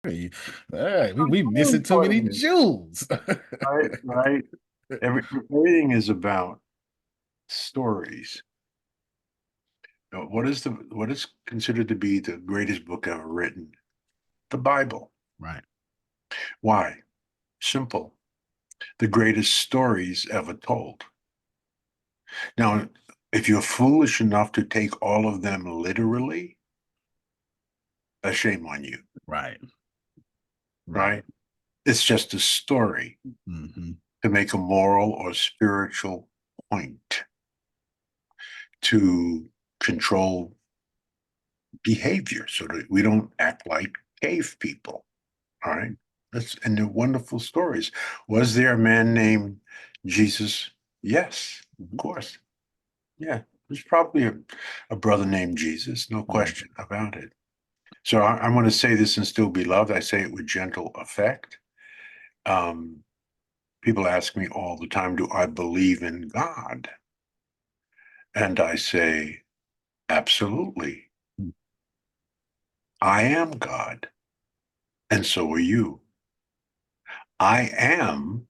Hey, all right, we How missing too many important is jewels. right, right? Everything is about stories. What is considered to be the greatest book ever written? The Bible. Right. Why? Simple. The greatest stories ever told. Now, if you're foolish enough to take all of them literally, a shame on you, Right. Right. right? It's just a story Hmm. to make a moral or spiritual point, to control behavior so that we don't act like cave people. All right. And they're wonderful stories. Was there a man named Jesus? Yes, of Hmm. course. Yeah. There's probably a brother named Jesus, no Hmm. question about it. So I want to say this and still be loved. I say it with gentle effect. Um, People ask me all the time, do I believe in God? And I say, absolutely. I am God, and so are you. I am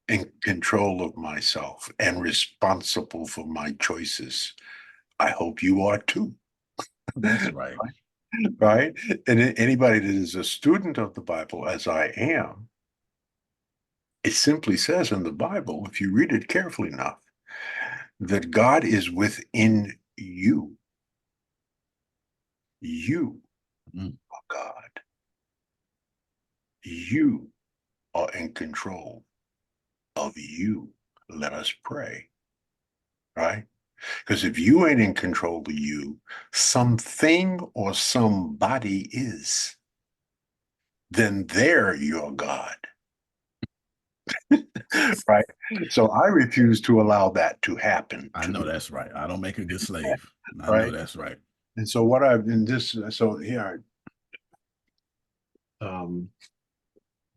in control of myself and responsible for my choices. I hope you are too, That's right. right? And anybody that is a student of the Bible, as I am, it simply says in the Bible, if you read it carefully enough, that God is within you. You Mm. are God. You are in control of you. Let us pray, right? Because if you ain't in control of you, something or somebody is, then they're your God, right? So I refuse to allow that to happen I to know me, that's right. I don't make a good slave. I know right? that's right. And so what I've been this, so here, um,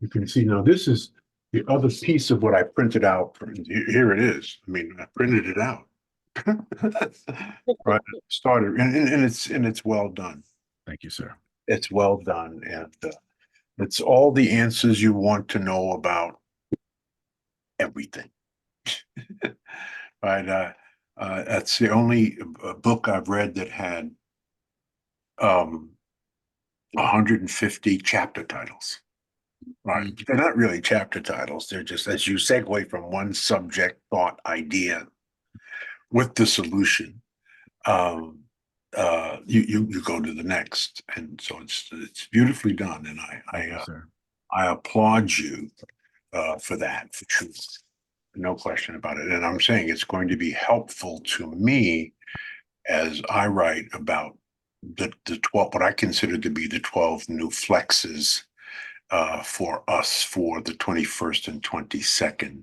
you can see now this is the other piece of what I printed out. Here it is. I mean, I printed it out. Right. Started, and it's well done. Thank you, sir. It's well done, and it's all the answers you want to know about everything. Right. That's the only book I've read that had 150 chapter titles. Right. Mm. They're not really chapter titles. They're just as you segue from one subject, thought, idea with the solution. Um, you go to the next, and so it's beautifully done, and Thank you, sir. I applaud you for that, for sure. No question about it. And I'm saying it's going to be helpful to me as I write about the 12, what I consider to be the 12 new flexes for us for the 21st and 22nd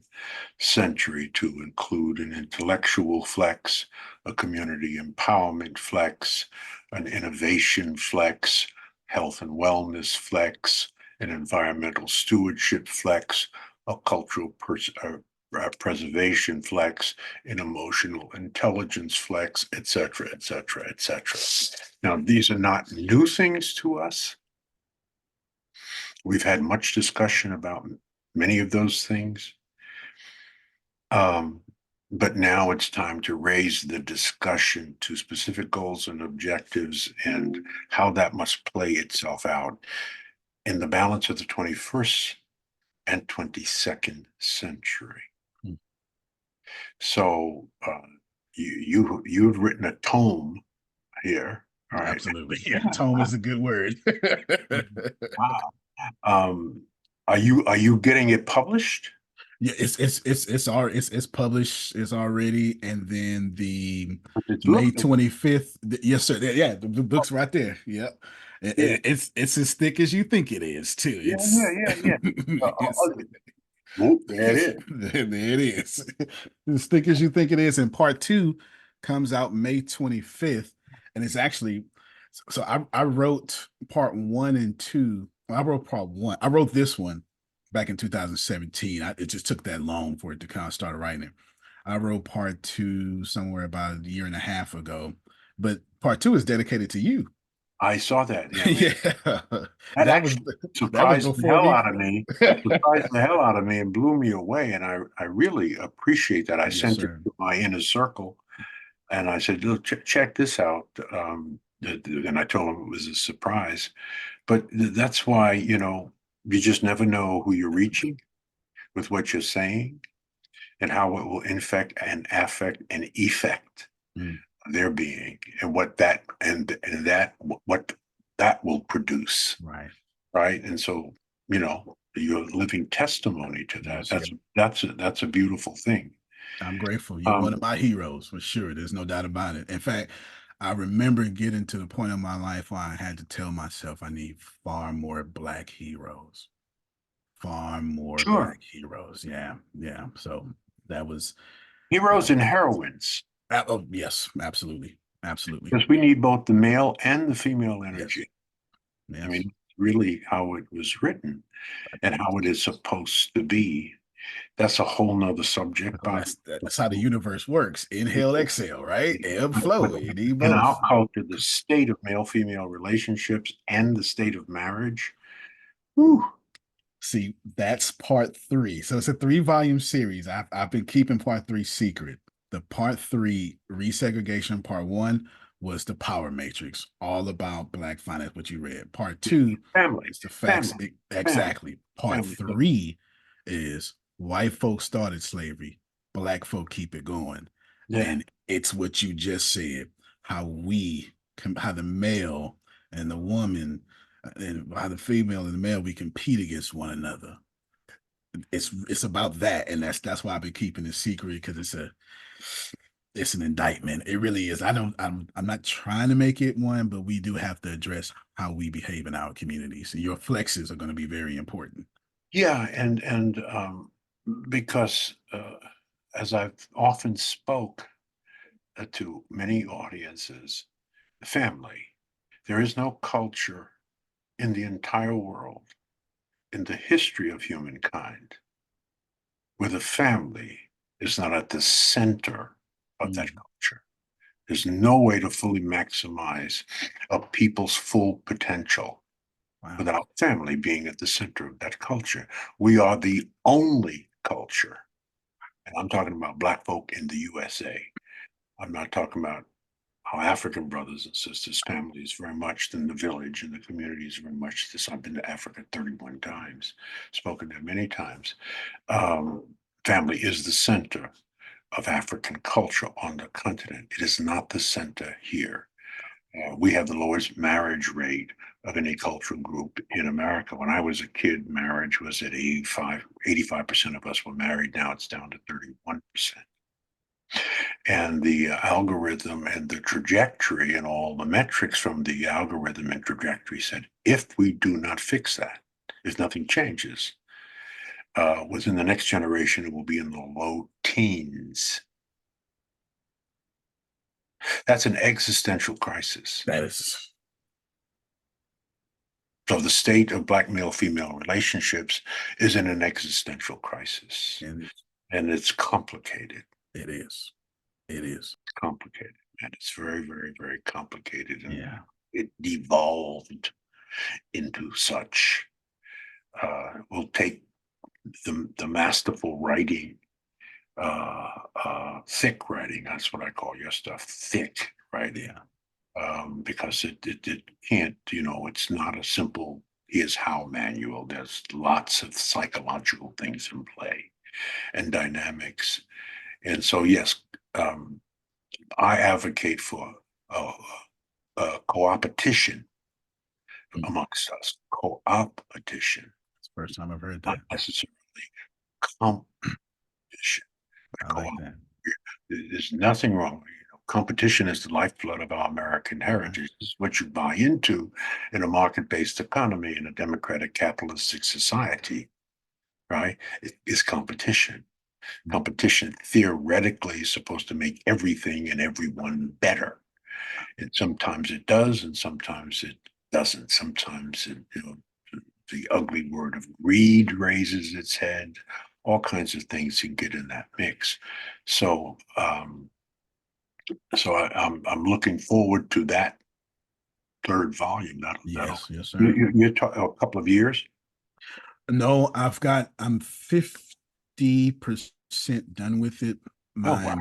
century, to include an intellectual flex, a community empowerment flex, an innovation flex, health and wellness flex, an environmental stewardship flex, a preservation flex, an emotional intelligence flex, et cetera, et cetera, et cetera. Now, these are not new things to us. We've had much discussion about many of those things. Um, but now it's time to raise the discussion to specific goals and objectives and how that must play itself out in the balance of the 21st and 22nd century. Mm. So you've written a tome here. All right. Absolutely. Yeah, tone is a good word. Wow. Um, are you getting it published? Yeah, it's published, it's already, and then the It's May looking. 25th. Yes, sir. Yeah, the book's right there. Yep. Yeah. It's as thick as you think it is, too. Yeah. Yeah. Yeah. Yeah. It's Whoop, there it is. there it is. As thick as you think it is. And part two comes out May 25th. And it's actually, so I wrote part one and two. Well, I wrote part one. I wrote this one back in 2017. It just took that long for it to kind of start writing it. I wrote part two somewhere about a year and a half ago. But part two is dedicated to you. I saw that. Yeah, I mean, Yeah, that that was actually that was surprised the before hell me. out of me. Surprised the hell out of me and blew me away. And I really appreciate that. I Yes, sent it sir. to my inner circle, and I said, "Look, check this out." And I told him it was a surprise. But that's why, you just never know who you're reaching with what you're saying and how it will infect and affect and effect Mm, their being and what that will produce. right. Right. And so, you're a living testimony to that. Yes, sir. That's a beautiful thing. I'm grateful. You're one of Um, my heroes for sure. There's no doubt about it. In fact, I remember getting to the point in my life where I had to tell myself I need far more black heroes. Far more sure. black heroes. Yeah. Yeah. So that was Heroes uh, and heroines, oh yes, absolutely. Absolutely. because we need both the male and the female Yes. energy. I Yes. mean, really how it was written and how it is supposed to be. That's a whole nother subject, Because by that's how the universe works. Inhale, exhale, right? Ebb, but flow. You need in our both. culture, the state of male-female relationships and the state of marriage, whew, See, that's part three. So it's a 3 volume series. I've been keeping part three secret. The part three resegregation part one was the power matrix, all about black finance, what you read. Part two family, is the facts. family, family, Exactly. Part family. three is white folks started slavery, black folk keep it going. Yeah, And it's what you just said, how how the male and the woman and how the female and the male we compete against one another. It's about that, and that's why I've been keeping it secret because it's an indictment. It really is. I'm not trying to make it one, but we do have to address how we behave in our communities. And your flexes are going to be very important. yeah, and because as I've often spoke to many audiences, family. There is no culture in the entire world, in the history of humankind, where the family is not at the center of that Mm, culture. There's no way to fully maximize a people's full potential wow. without family being at the center of that culture. We are the only culture, and I'm talking about Black folk in the USA. I'm not talking about our African brothers and sisters, families very much in the village and the communities very much this. I've been to Africa 31 times, spoken there many times. Um, Family is the center of African culture on the continent. It is not the center here. We have the lowest marriage rate of any cultural group in America. When I was a kid, marriage was at 85% of us were married. Now it's down to 31%. And the algorithm and the trajectory and all the metrics from the algorithm and trajectory said, if we do not fix that, if nothing changes, within the next generation, it will be in the low teens. That's an existential crisis. That is, So the state of Black male-female relationships is in an existential crisis. and And it's complicated, it is. It is. complicated. And it's very, very, very complicated. And Yeah. it devolved into such. Will take the masterful writing, thick writing. That's what I call your stuff, thick writing, Yeah. because it can't. It's not a simple here's how manual. There's lots of psychological things in play and dynamics. And so, yes, um, I advocate for uh, co-opetition Mm. amongst us, co-opetition, It's the first time I've heard not that. necessarily competition. I like Co-op. that. There's nothing wrong. Competition is the lifeblood of our American Right. heritage. It's what you buy into in a market-based economy in a democratic capitalistic society, right? It is competition. Mm. Competition theoretically is supposed to make everything and everyone better. And sometimes it does, and sometimes it doesn't. Sometimes the ugly word of greed raises its head. All kinds of things can get in that mix. So, I'm looking forward to third volume. That'll Yes, yes, sir. you're a couple of years. No, I'm 50% done with it. Oh wow.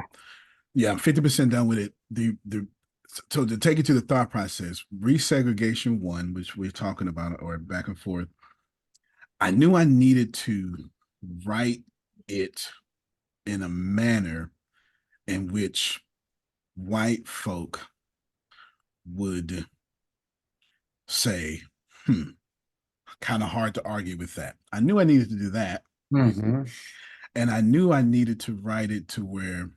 Yeah, I'm 50% done with it. So to take it to the thought process, resegregation one, which we're talking about, or back and forth, I knew I needed to write it in a manner in which white folk would say, kind of hard to argue with that. I knew I needed to do that. Mm-hmm. And I knew I needed to write it to where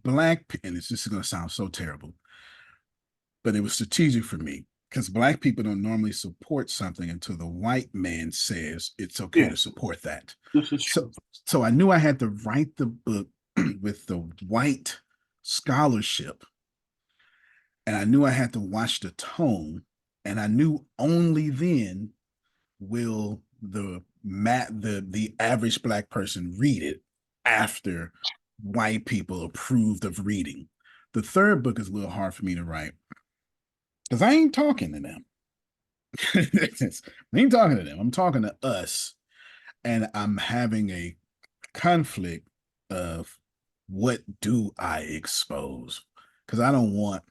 and it's just going to sound so terrible, but it was strategic for me because black people don't normally support something until the white man says it's okay to Yes, support that. this is So, true. so I knew I had to write the book with the white scholarship, and I knew I had to watch the tone, and I knew only then will the average black person read it after white people approved of reading. The third book is a little hard for me to write because I ain't talking to them. I ain't talking to them. I'm talking to us, and I'm having a conflict of what do I expose? Because I don't want.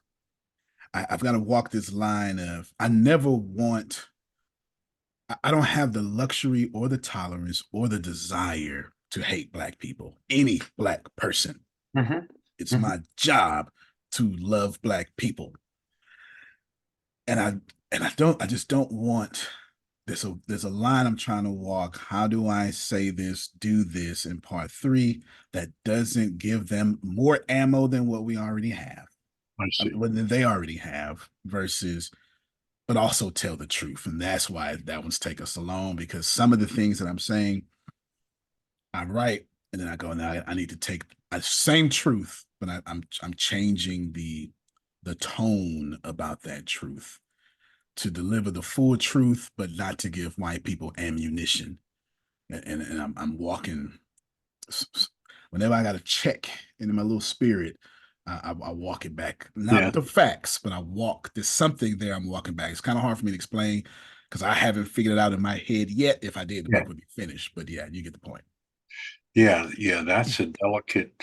I've got to walk this line of I never want. I don't have the luxury or the tolerance or the desire to hate black people. Any black person. Mm-hmm. It's Mm-hmm. my job to love black people. And I just don't want there's a line I'm trying to walk. How do I say this, do this in part 3 that doesn't give them more ammo than what we already have? I see. Than they already have versus but also tell the truth. And that's why that one's taking so long because some of the things that I'm saying, I write and then I go, now I need to take the same truth, but I'm changing the tone about that truth to deliver the full truth, but not to give white people ammunition. And I'm walking whenever I got a check in my little spirit, I walk it back. Yeah. Not the facts, but there's something there I'm walking back. It's kind of hard for me to explain because I haven't figured it out in my head yet. If I did, the Yeah. book would be finished. But yeah, you get the point. Yeah. Yeah. That's a delicate,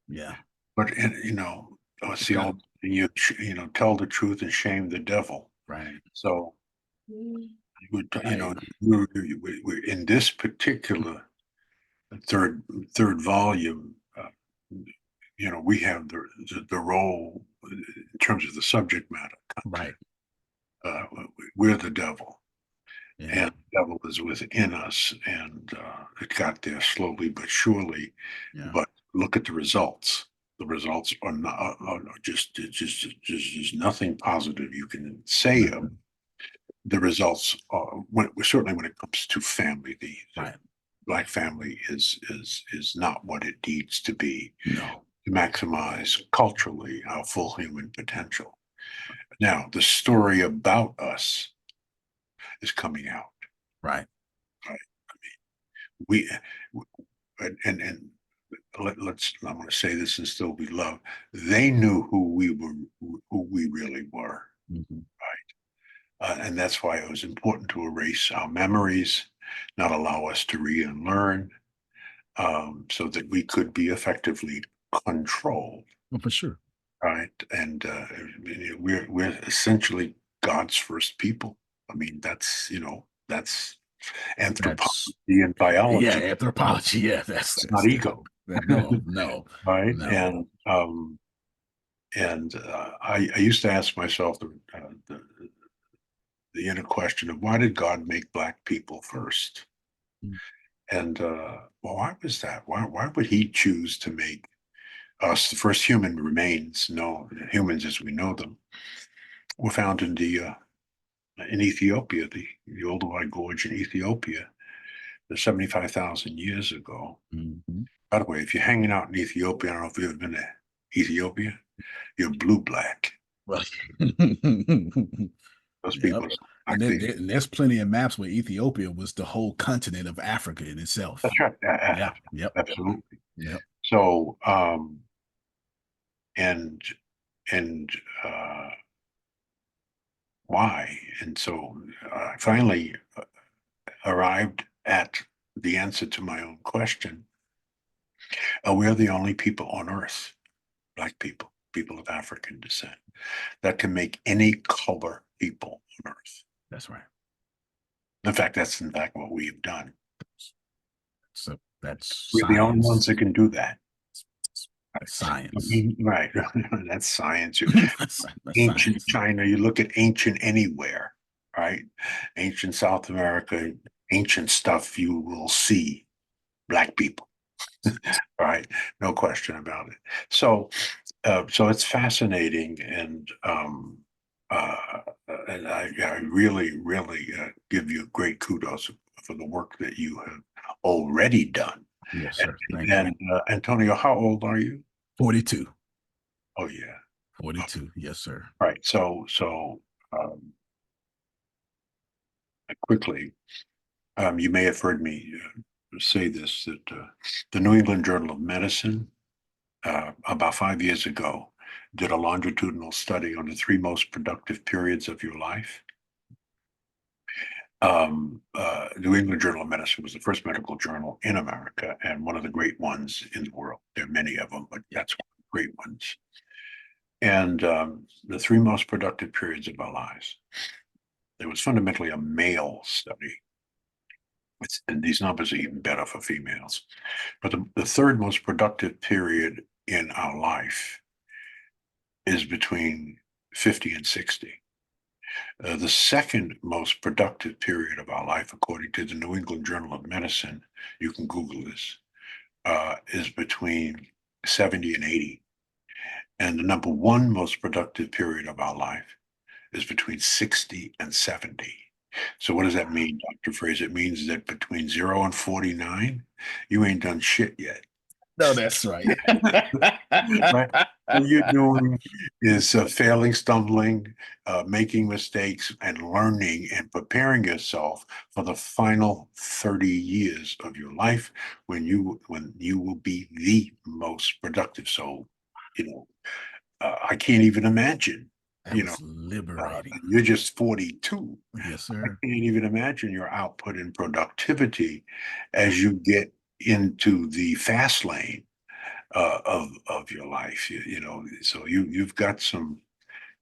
Yeah. but it's It's the got old tell the truth and shame the devil. right. So, Right. we're in this particular third volume. We have the role in terms of the subject matter content. Right. We're the devil, Yeah. and the devil is within us, and it got there slowly but surely. Yeah. But look at the results. The results are not are just nothing positive you can say of. The results are certainly when it comes to family. The Right. black family is not what it needs to be No. to maximize culturally our full human potential. Now, the story about us is coming out. Right. Right? We and let's I'm going to say this and still be loved. They knew who we really were, Mm-hmm. and that's why it was important to erase our memories, not allow us to read and learn, so that we could be effectively controlled. Well, for sure. Right, and we're essentially God's first people. I mean, that's That's anthropology and yeah, biology. anthropology. Yeah, It's not that's the ego, no, no, right? no. And I used to ask myself the inner question of why did God make black people first? Mm. And well, why was that? Why would He choose to make us the first human remains? No, humans as we know them were found in Ethiopia, the Olduvai Gorge in Ethiopia, 75,000 years ago. Mm-hmm. By the way, if you're hanging out in Ethiopia, I don't know if you've ever been to Ethiopia, you're blue black. Well, Those yep. people are And black people. there's plenty of maps where Ethiopia was the whole continent of Africa in itself. That's right. Yeah. Yep. Absolutely. Yep. So, and and uh, why. And so I finally arrived at the answer to my own question. We are the only people on earth, Black people, people of African descent, that can make any color people on earth. That's right. In fact, that's in fact what we've done. So that's We're the only ones science. that can do that. That's science. Right. That's science. That's Ancient science. China, you look at ancient anywhere, right? Ancient South America, ancient stuff, you will see Black people, right? No question about it. So, so it's fascinating, uh, and I really, really give you great kudos for the work that you have already done. Yes, sir. Thank you. And Antonio, how old are you? 42. Oh yeah, 42. Yes, sir. right. So quickly, you may have heard me say this, that the New England Journal of Medicine, about 5 years ago, did a longitudinal study on the 3 most productive periods of your life. New England Journal of Medicine was the first medical journal in America and one of the great ones in the world. There are many of them, but that's one of the great ones. And the 3 most productive periods of our lives. It was fundamentally a male study. And these numbers are even better for females. But the third most productive period in our life is between 50 and 60. The second most productive period of our life, according to the New England Journal of Medicine, you can Google this, is between 70 and 80. And the number one most productive period of our life is between 60 and 70. So what does that mean, Dr. Fraser? It means that between 0 and 49, you ain't done shit yet. No, that's right. Right? What you're doing is failing, stumbling, making mistakes, and learning and preparing yourself for the final 30 years of your life when you will be the most productive. So, I can't even imagine, That was liberating. you're just 42. Yes, I sir. can't even imagine your output and productivity as you get into the fast lane of your life. So you've got some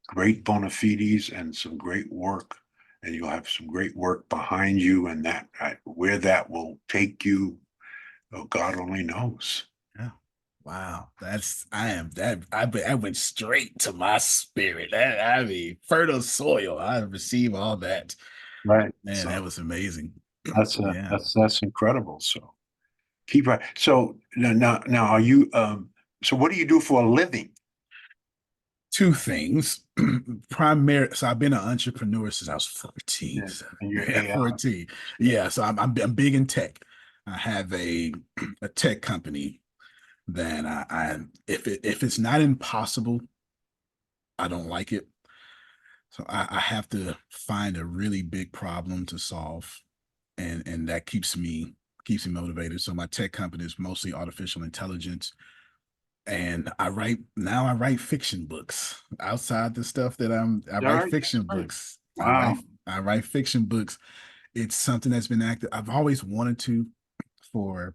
great bona fides and some great work, and you'll have some great work behind you, and that where that will take you, oh, God only knows. Yeah. Wow. I went straight to my spirit. I mean, fertile soil. I receive all that. Right. Man, that So was amazing. that's Yeah. that's incredible. So keep right. So now are you so what do you do for a living? Two things. Primary. So I've been an entrepreneur since I was 14. Yeah, So, and your yeah, AI. 14. Yeah. So I'm big in tech. I have a tech company that if it's not impossible, I don't like it. So I have to find a really big problem to solve, and that keeps me motivated. So my tech company is mostly artificial intelligence, and I write fiction books outside the stuff that I All write right, that's fiction right. books. Wow. I write fiction books. It's something that's been active. I've always wanted to for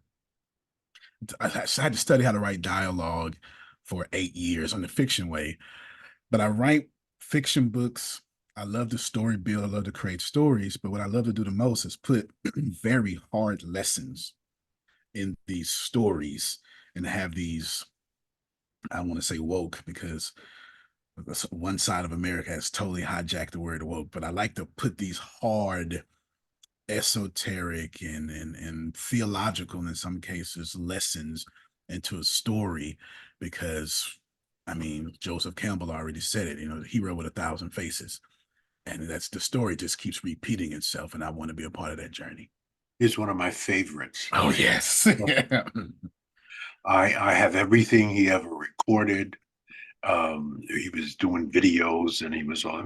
I had to study how to write dialogue for 8 years on the fiction way, but I write fiction books. I love to story build. I love to create stories, but what I love to do the most is put very hard lessons in these stories and have these, I want to say woke because one side of America has totally hijacked the word woke, but I like to put these hard, esoteric and theological in some cases lessons into a story because I mean Joseph Campbell already said it, the hero with 1,000 faces. And that's the story just keeps repeating itself, and I want to be a part of that journey. He's one of my favorites. Oh yes. I have everything he ever recorded. He was doing videos, and he was on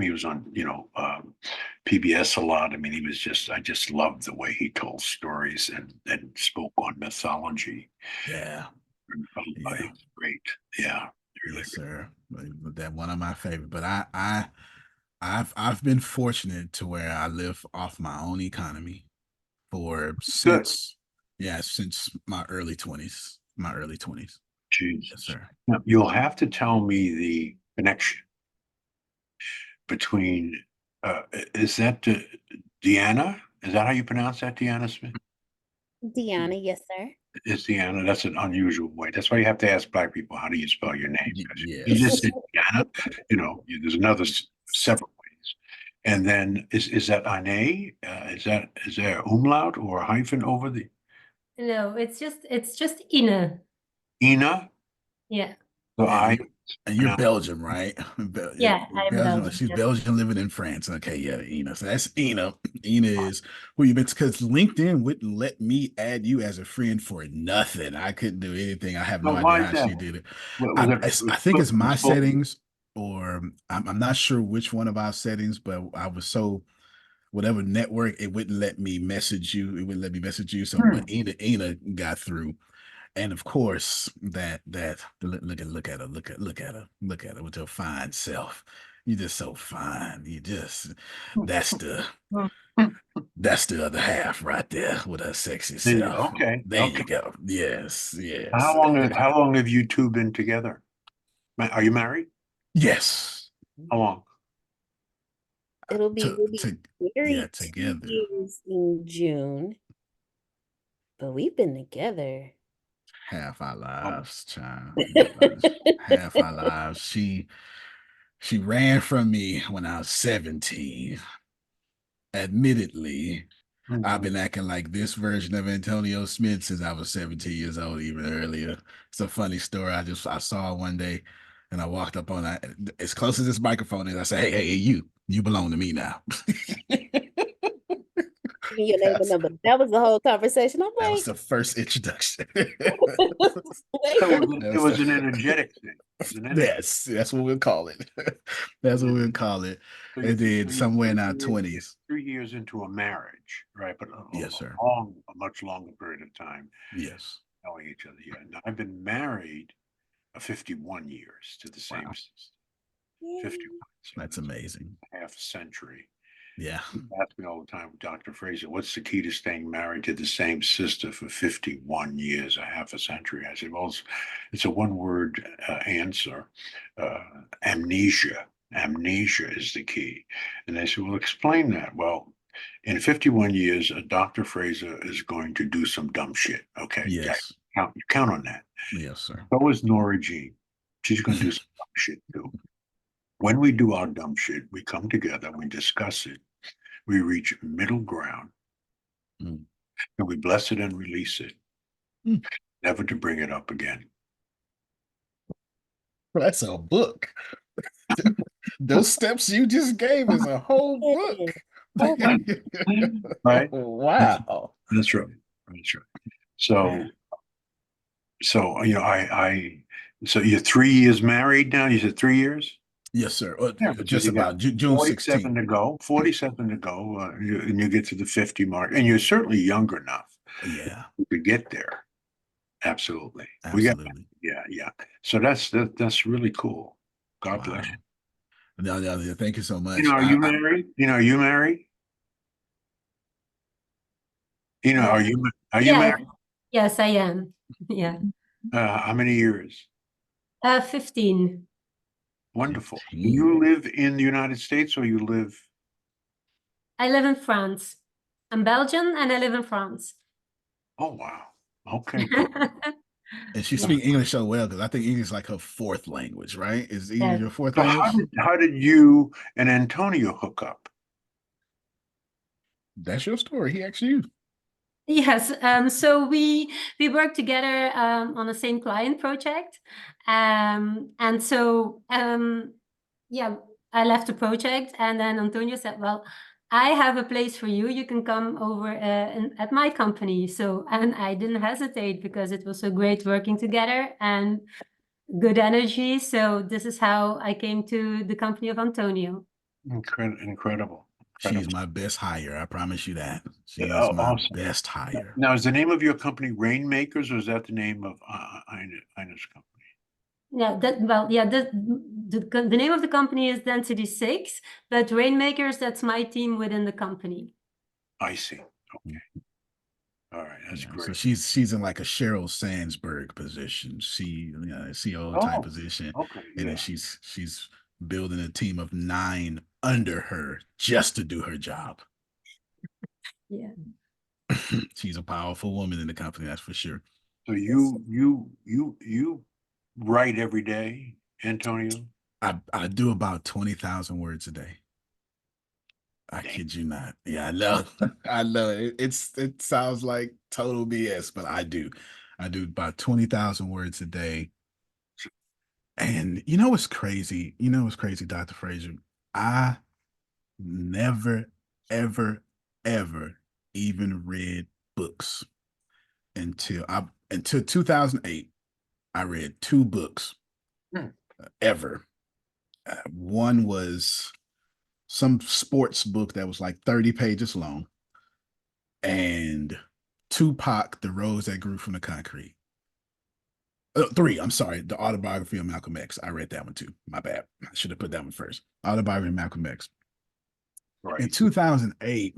PBS a lot. I mean, I just loved the way he told stories and spoke on mythology. Yeah. Yeah. It's great. Yeah, really Yes, great. sir. That one of my favorite. But I I've been fortunate to where I live off my own economy for Good. since my early 20s. My early 20s. Yes, Jesus. sir. Now, you'll have to tell me the connection between, is that Deanna? Is that how you pronounce that, Deanna Smith? Deanna, yes, sir. It's Deanna. That's an unusual way. That's why you have to ask Black people, how do you spell your name? You Yes. just said Deanna, there's another several ways. And then is that Ane? Is there umlaut or a hyphen over the No, it's just Ine. Ina? Yeah. So I And you're pronounce Belgium, right? Yeah, I'm Belgium. Belgian. She's Yes. Belgian living in France. Okay, yeah, Ina. So that's Ina. Ina is who you've been because LinkedIn wouldn't let me add you as a friend for nothing. I couldn't do anything. I have no Well, idea why is how that? she did it. Was I think it's my full- settings, or I'm not sure which one of our settings, but I was so whatever network, it wouldn't let me message you. It wouldn't let me message you. So, but Ina got through. And of course, that look at her with your fine self. You're just so fine. You just that's the that's the other half right there with her sexy self. Okay, There okay. you go. Yes, yes, How long have you two been together? Are you married? yes. How long? We'll be married Together. 2 years in June, but we've been together. Half our lives, child. Half Half our lives. She ran from me when I was 17. Admittedly, I've been acting like this version of Antonio Smith since I was 17 years old, even earlier. It's a funny story. I saw her one day and I walked up on her as close as this microphone is. I said, hey, you belong to me now. your name and number. That was the whole conversation. I'm That like, was the first introduction. So it was an energetic thing. Yes, that's what we'll call it. That's what we'll call it. So And then you're somewhere in our 3 years 20s. 3 years into a marriage, right? But Yes, sir. a much longer period of time Yes. knowing each other. Yeah. Now, I've been married 51 years to the same Wow. sister. 51. So That's amazing. half a century. Yeah. People ask me all the time, Dr. Fraser, what's the key to staying married to the same sister for 51 years, a half a century? I said, well, it's a one-word answer. Amnesia. Amnesia is the key. And they said, well, explain that. Well, in 51 years, Dr. Fraser is going to do some dumb shit. Okay. Yes. Count on that. Yes, sir. So is Nora Jean. She's going to do some dumb shit too. When we do our dumb shit, we come together, we discuss it, we reach middle ground, Mm. and we bless it and release it, never to bring it up again. That's a book. Those steps you just gave is a whole book. Right? Wow. That's right. That's right. So so you're 3 years married now. You said 3 years. Yes, sir. Yeah, Just you got about June 47 16th. to go. 47 to go, and you get to the 50 mark, and you're certainly young enough Yeah, to get there. Absolutely. absolutely. Yeah. So that's really cool. God Wow. bless you. No, thank you so much. Are you married? Are you married? Are you Yeah. married? Yes, I am. Yeah. How many years? 15. Wonderful. Do 15. you live in the United States or you live? I live in France. I'm Belgian and I live in France. Oh, wow. Okay, cool. And she Yeah. speaks English so well because I think English is like her fourth language, right? Is English Yes. your fourth So language? how did you and Antonio hook up? That's your story. He asked you. Yes, so we work together on the same client project, and so yeah, I left the project, and then Antonio said, "Well, I have a place for you. You can come over at my company." So, and I didn't hesitate because it was so great working together and good energy. So this is how I came to the company of Antonio. Incredible. She's my best hire. I promise you that. She is Oh, my awesome. best hire. Now, is the name of your company Rainmakers, or is that the name of Ina's company? Yeah, the name of the company is Density 6, but Rainmakers, that's my team within the company. I see. Okay. All right, that's Yeah, great. so she's in like a Sheryl Sandberg position, CEO type Oh, position, okay, and then yeah. she's building a team of 9 under her just to do her job. Yeah. She's a powerful woman in the company, that's for sure. So you write every day, Antonio? I do about 20,000 words a day. I Dang. kid you not. Yeah, I know. I know. It sounds like total BS, but I do. I do about 20,000 words a day. And you know what's crazy? You know what's crazy, Dr. Fraser? I never, ever, ever even read books until 2008. I read 2 books ever. One was some sports book that was like 30 pages long, and Tupac, The Rose That Grew from the Concrete. 3, I'm sorry, The Autobiography of Malcolm X. I read that one too. My bad. I should have put that one first. Autobiography of Malcolm X. Right. In 2008,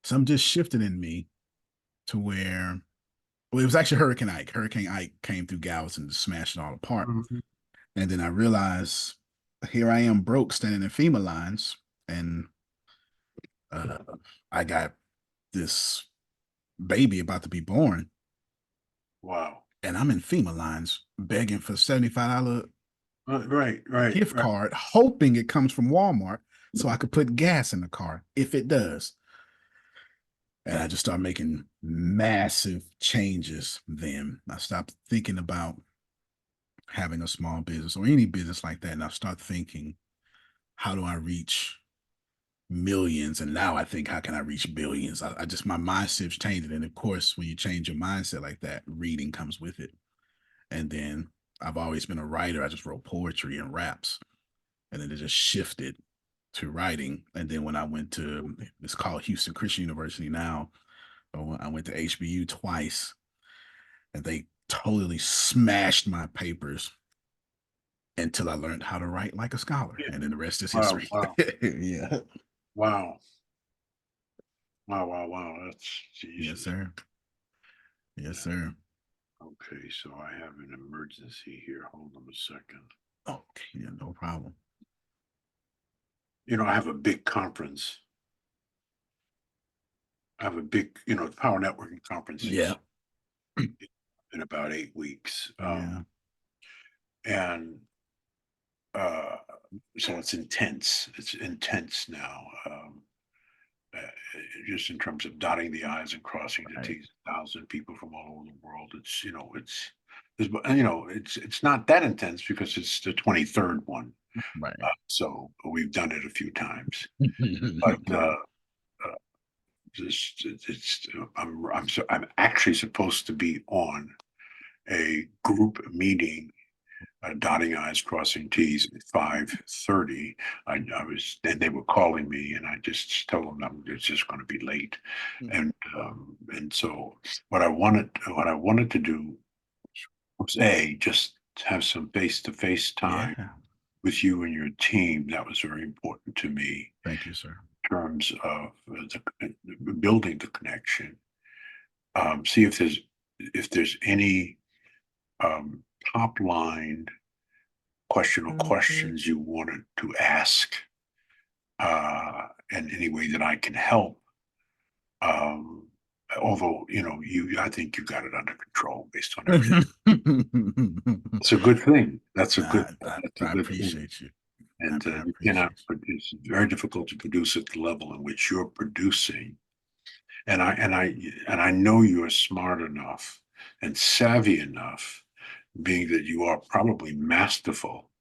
something just shifted in me to where, well, it was actually Hurricane Ike. Hurricane Ike came through Galveston and smashed it all apart. Mhm. And then I realized here I am broke standing in FEMA lines, and I got this baby about to be born, Wow. and I'm in FEMA lines begging for $75 Right. gift card, hoping it comes from Walmart so I could put gas in the car if it does. And I just started making massive changes then. I stopped thinking about having a small business or any business like that. And I start thinking, how do I reach millions? And now I think, how can I reach billions? I just, my mindset's changing. And of course, when you change your mindset like that, reading comes with it. And then I've always been a writer. I just wrote poetry and raps. And then it just shifted to writing. And then when I went to, it's called Houston Christian University now, I went to HBU twice, and they totally smashed my papers until I learned how to write like a scholar. Yeah. And then the rest is Wow, history. wow. Yeah. Wow. Wow. That's Jesus. Yes, sir. Yes, sir. Okay, so I have an emergency here. Hold on a second. Oh, yeah, no problem. You know, I have a big conference. I have a big, power networking conference Yeah. in about 8 weeks. Yeah. And so it's intense. It's intense now. Just in terms of dotting the I's and crossing the Right. T's, 1,000 people from all over the world. It's not that intense because it's the 23rd one. Right. So we've done it a few times, but I'm actually supposed to be on a group meeting, dotting I's, crossing T's at 5:30. Then they were calling me, and I just told them it's just going to be late. And so what I wanted to do was just have some face-to-face time Yeah. with you and your team. That was very important to me Thank you, sir. in terms of building the connection. See if there's any top line question or questions you wanted to ask, in any way that I can help. Although, I think you got it under control based on everything. It's a good thing. That's a good I thing. appreciate you. And I you appreciate cannot, you. it's very difficult to produce at the level in which you're producing. And I know you're smart enough and savvy enough, being that you are probably masterful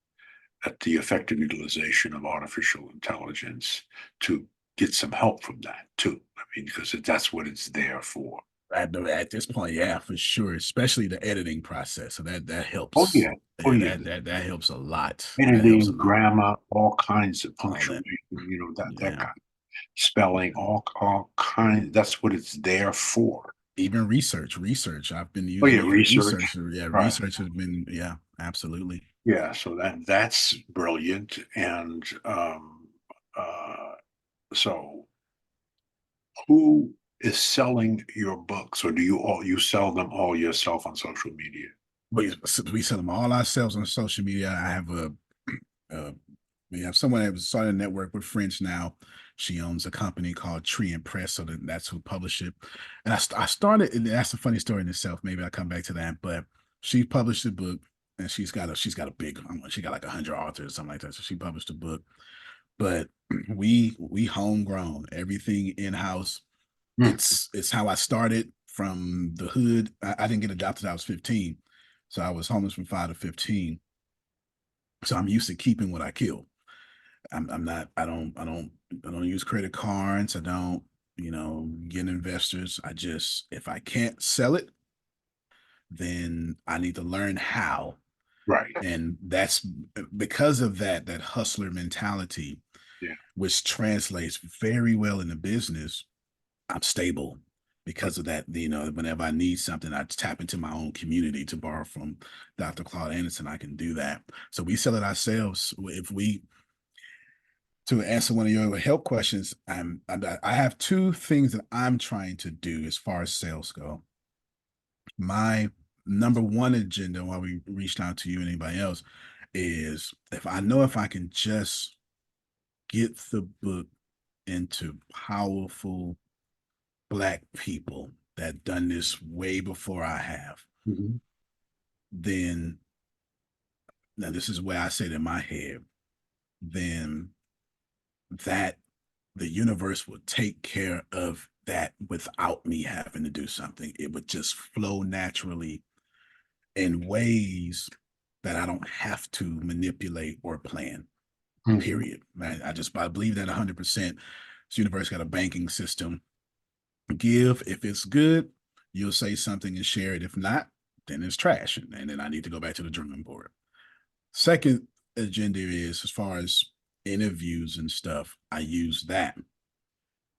at the effective utilization of artificial intelligence, to get some help from that too. I mean, because that's what it's there for. At this point, yeah, for sure, especially the editing process. So that helps. Oh yeah. That helps a lot. That Editing, helps a lot. grammar, all kinds of All that. punctuation, that Yeah. kind of spelling, all kinds. That's what it's there for. Even research. I've been using it for Research. research. Yeah, Right. research has been, Absolutely. Yeah, so that's brilliant. And so who is selling your books, or do you sell them all yourself on social media? We sell them all ourselves on social media. I have uh, we have someone that was started a network with French now. She owns a company called Tree and Press, so that's who published it. And I started, and that's a funny story in itself. Maybe I'll come back to that. But she published a book, and she's got a big, she got like 100 authors or something like that. So she published a book. But we homegrown everything in house. Hmm. It's how I started from the hood. I didn't get a job till I was 15, so I was homeless from 5 to 15. So I'm used to keeping what I kill. I'm not. I don't use credit cards. I don't. Get investors. I just, if I can't sell it, then I need to learn how. Right. And that's because of that hustler mentality, Yeah. which translates very well in the business. I'm stable because of that. Whenever I need something, I tap into my own community to borrow from Dr. Claude Anderson. I can do that. So we sell it ourselves. To answer one of your help questions, I have two things that I'm trying to do as far as sales go. My number one agenda, while we reached out to you and anybody else, is if I can just get the book into powerful Black people that done this way before I have, Mhm. then now this is where I said in my head, then that the universe will take care of that without me having to do something. It would just flow naturally in ways that I don't have to manipulate or plan. Mhm. Period. I believe that 100%. This universe got a banking system. Give if it's good, you'll say something and share it. If not, then it's trash, and then I need to go back to the drawing board. Second agenda is, as far as interviews and stuff, I use that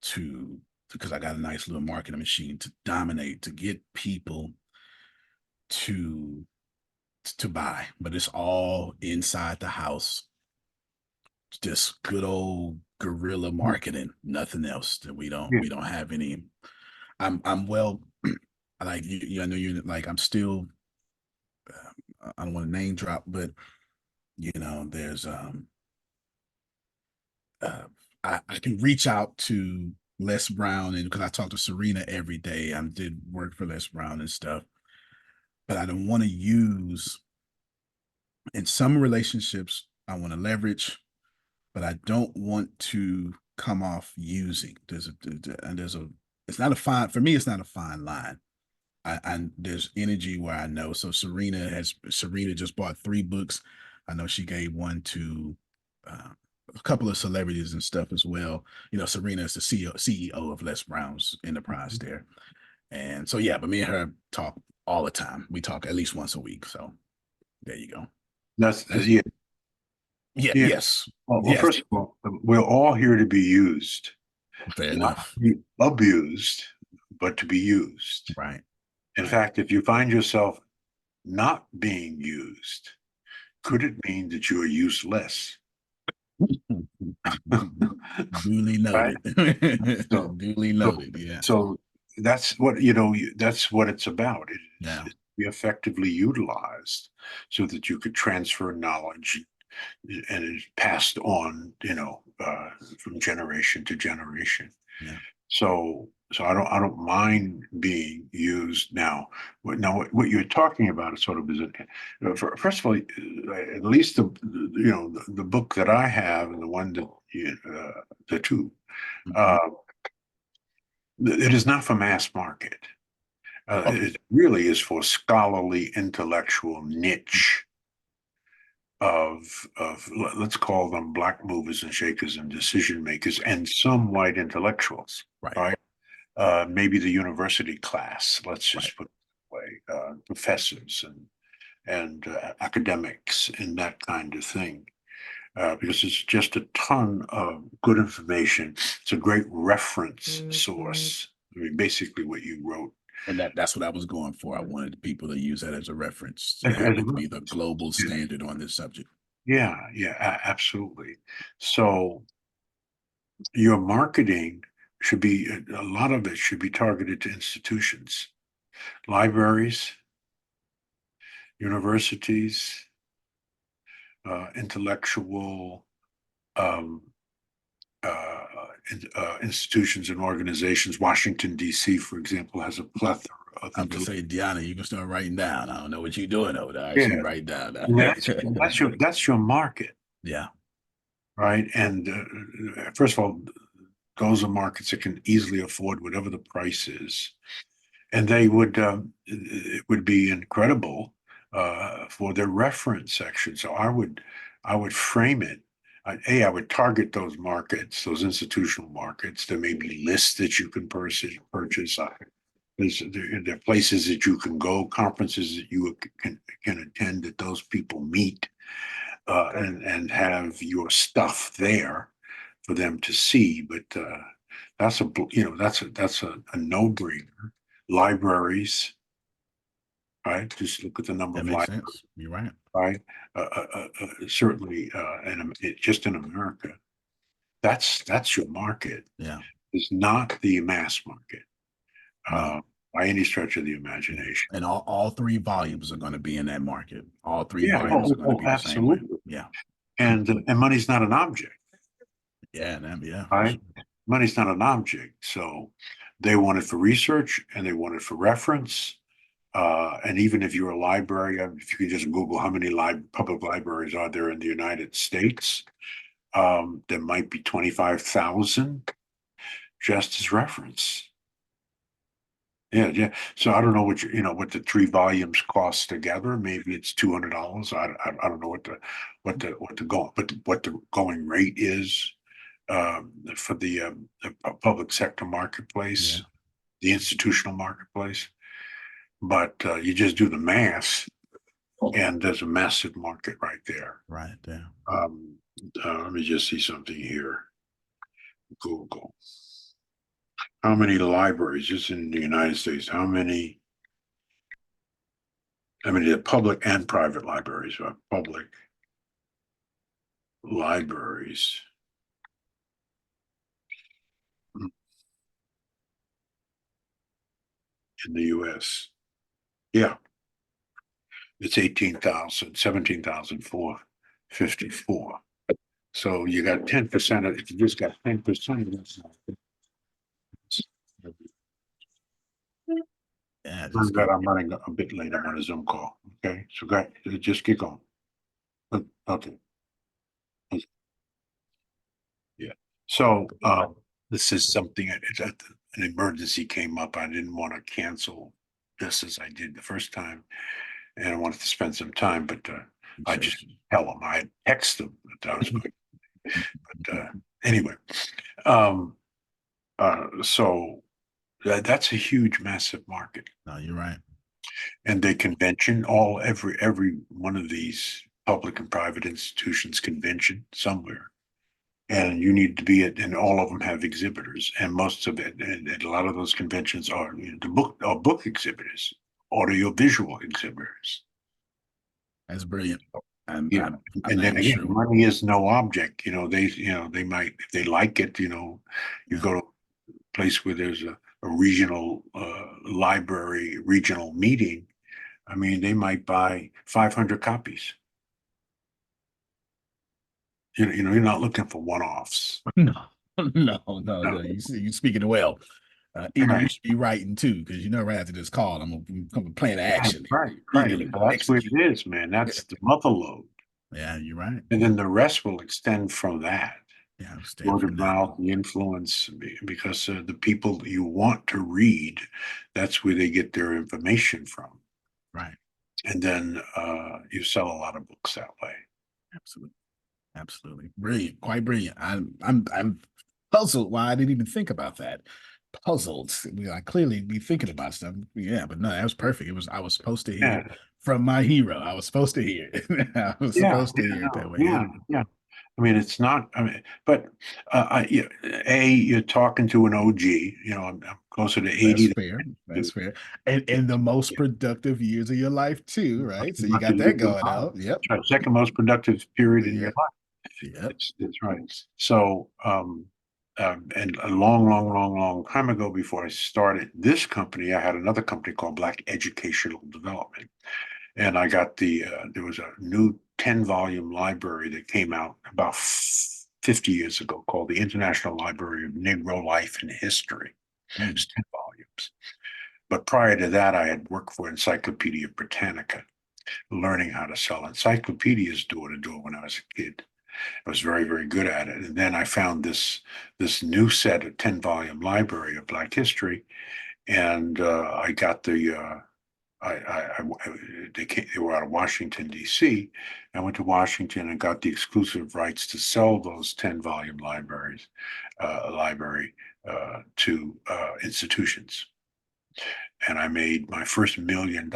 because I got a nice little marketing machine to dominate, to get people to buy, but it's all inside the house. Just good old guerrilla marketing, nothing else. That Yeah. we don't have any. I'm well, like I know you're like, I'm still, I don't want to name drop, but there's uh I can reach out to Les Brown, and because I talk to Serena every day, I did work for Les Brown and stuff, but I don't want to use, in some relationships I want to leverage, but I don't want to come off using. It's not a fine, for me, it's not a fine line. There's energy where I know. So Serena just bought 3 books. I know she gave one to uh, a couple of celebrities and stuff as well. Serena is the CEO of Les Brown's Enterprise there. And so, yeah, but me and her talk all the time. We talk at least once a week. So there you go. That's That's, yeah. yeah, Yeah. yes. Well, Yes. first of all, we're all here to be used, Fair not enough. to be abused, but to be used. Right. In Right. fact, if you find yourself not being used, could it mean that you are useless? Duly Right? noted. So, Duly so, noted. Yeah. so that's what that's what it's about. Yeah. It's be effectively utilized so that you could transfer knowledge and it's passed on, from generation to generation. Yeah. So I don't mind being used now. What you're talking about is sort of first of all, at least the book that I have and the one that the two, Mhm. uh, it is not for mass market. Okay. It really is for scholarly, intellectual niche let's call them black movers and shakers and decision makers and some white intellectuals, Right. right? Maybe the university class, let's Right. just put it that way, professors and academics and that kind of thing. Because it's just a ton of good information. It's a great reference source I mean, basically what you wrote. And that's what I was going for. I wanted people to use that as a reference to As a have it be reference. the global Yeah. standard on this subject. Yeah, absolutely. So your marketing should be, a lot of it should be targeted to institutions, libraries, universities, intellectual um, institutions and organizations. Washington, D.C., for example, has a plethora of. I'm just saying, Deanna, you can start writing down. I don't know what you're doing over there. I Yeah. see you write down. That's your market, Yeah. right? And first of all, those are markets that can easily afford whatever the price is, and they would it would be incredible for their reference section. So I would frame it. I would target those markets, those institutional markets. There may be lists that you can purchase. There are places that you can go, conferences that you can attend, that those people meet, and have your stuff there for them to see. But that's a no-brainer. Libraries, right? Just look at the number That of makes libraries, sense. You're right. right? Certainly, just in America, that's your market. Yeah. It's not the mass market No. by any stretch of the imagination. And all three volumes are going to be in that market. All three Yeah, volumes are going to be the same way. absolutely. Yeah. And money's not an object, Yeah. Yeah. right? Money's not an object. So they want it for research and they want it for reference. And even if you're a library, if you can just Google how many public libraries are there in the United States, there might be 25,000 just as reference. Yeah. So I don't know what the 3 volumes cost together. Maybe it's $200. I don't know what the going rate is for the public sector marketplace, Yeah. the institutional marketplace. But you just do the math, and there's a massive market right there. Right there. Let me just see something here. Google. How many libraries just in the United States? How many? I mean, the public and private libraries. Public libraries. In the US. Yeah. It's 18,000, 17,454. So you got 10% of, if you just got 10% of this. Yeah. I'm running a bit late. I'm on a Zoom call. Okay. So go ahead, just keep going. Okay. Yeah. So this is something, an emergency came up. I didn't want to cancel this as I did the first time. And I wanted to spend some time, but I just tell them, I text them that I was going. But anyway, so that's a huge, massive market. No, you're right. And they convention, every one of these public and private institutions convention somewhere. And you need to be at, and all of them have exhibitors, and most of it, and a lot of those conventions are book exhibitors, audiovisual exhibitors. That's brilliant. I'm And then again, sure. money is no object. They might, if they like it, you go to a place where there's a regional library, regional meeting. I mean, they might buy 500 copies. You're not looking for one-offs. No. You speaking well. Eager, you should be writing too, because right after this call, I'm gonna plan action. Right. That's what it is, man. That's the mother load. Yeah, you're right. And then the rest will extend from that. Yeah, Word of mouth, the influence, because the people you want to read, that's where they get their information from. Right. And then you sell a lot of books that way. Absolutely. Brilliant. Quite brilliant. I'm puzzled why I didn't even think about that. Puzzled. I clearly be thinking about stuff. Yeah, but no, that was perfect. I was supposed to hear from my hero. I was supposed to hear it. I was supposed to hear it that way. Yeah. I mean, it's not, I mean, but you're talking to an OG, I'm closer to 80. That's fair. That's fair. And in the most productive years of your life too, right? So you got that going out. Yep. That's right. Second most productive period in your Yep. life. Yep. It's right. So, and a long, long, long, long time ago, before I started this company, I had another company called Black Educational Development. And I got there was a new 10-volume library that came out about 50 years ago called the International Library of Negro Life and History. It's 10 volumes. But prior to that, I had worked for Encyclopedia Britannica, learning how to sell encyclopedias door to door when I was a kid. I was very, very good at it. And then I found this new set of 10-volume library of Black history. And I got the they were out of Washington, D.C. I went to Washington and got the exclusive rights to sell those 10-volume library to institutions. And I made my first $1 million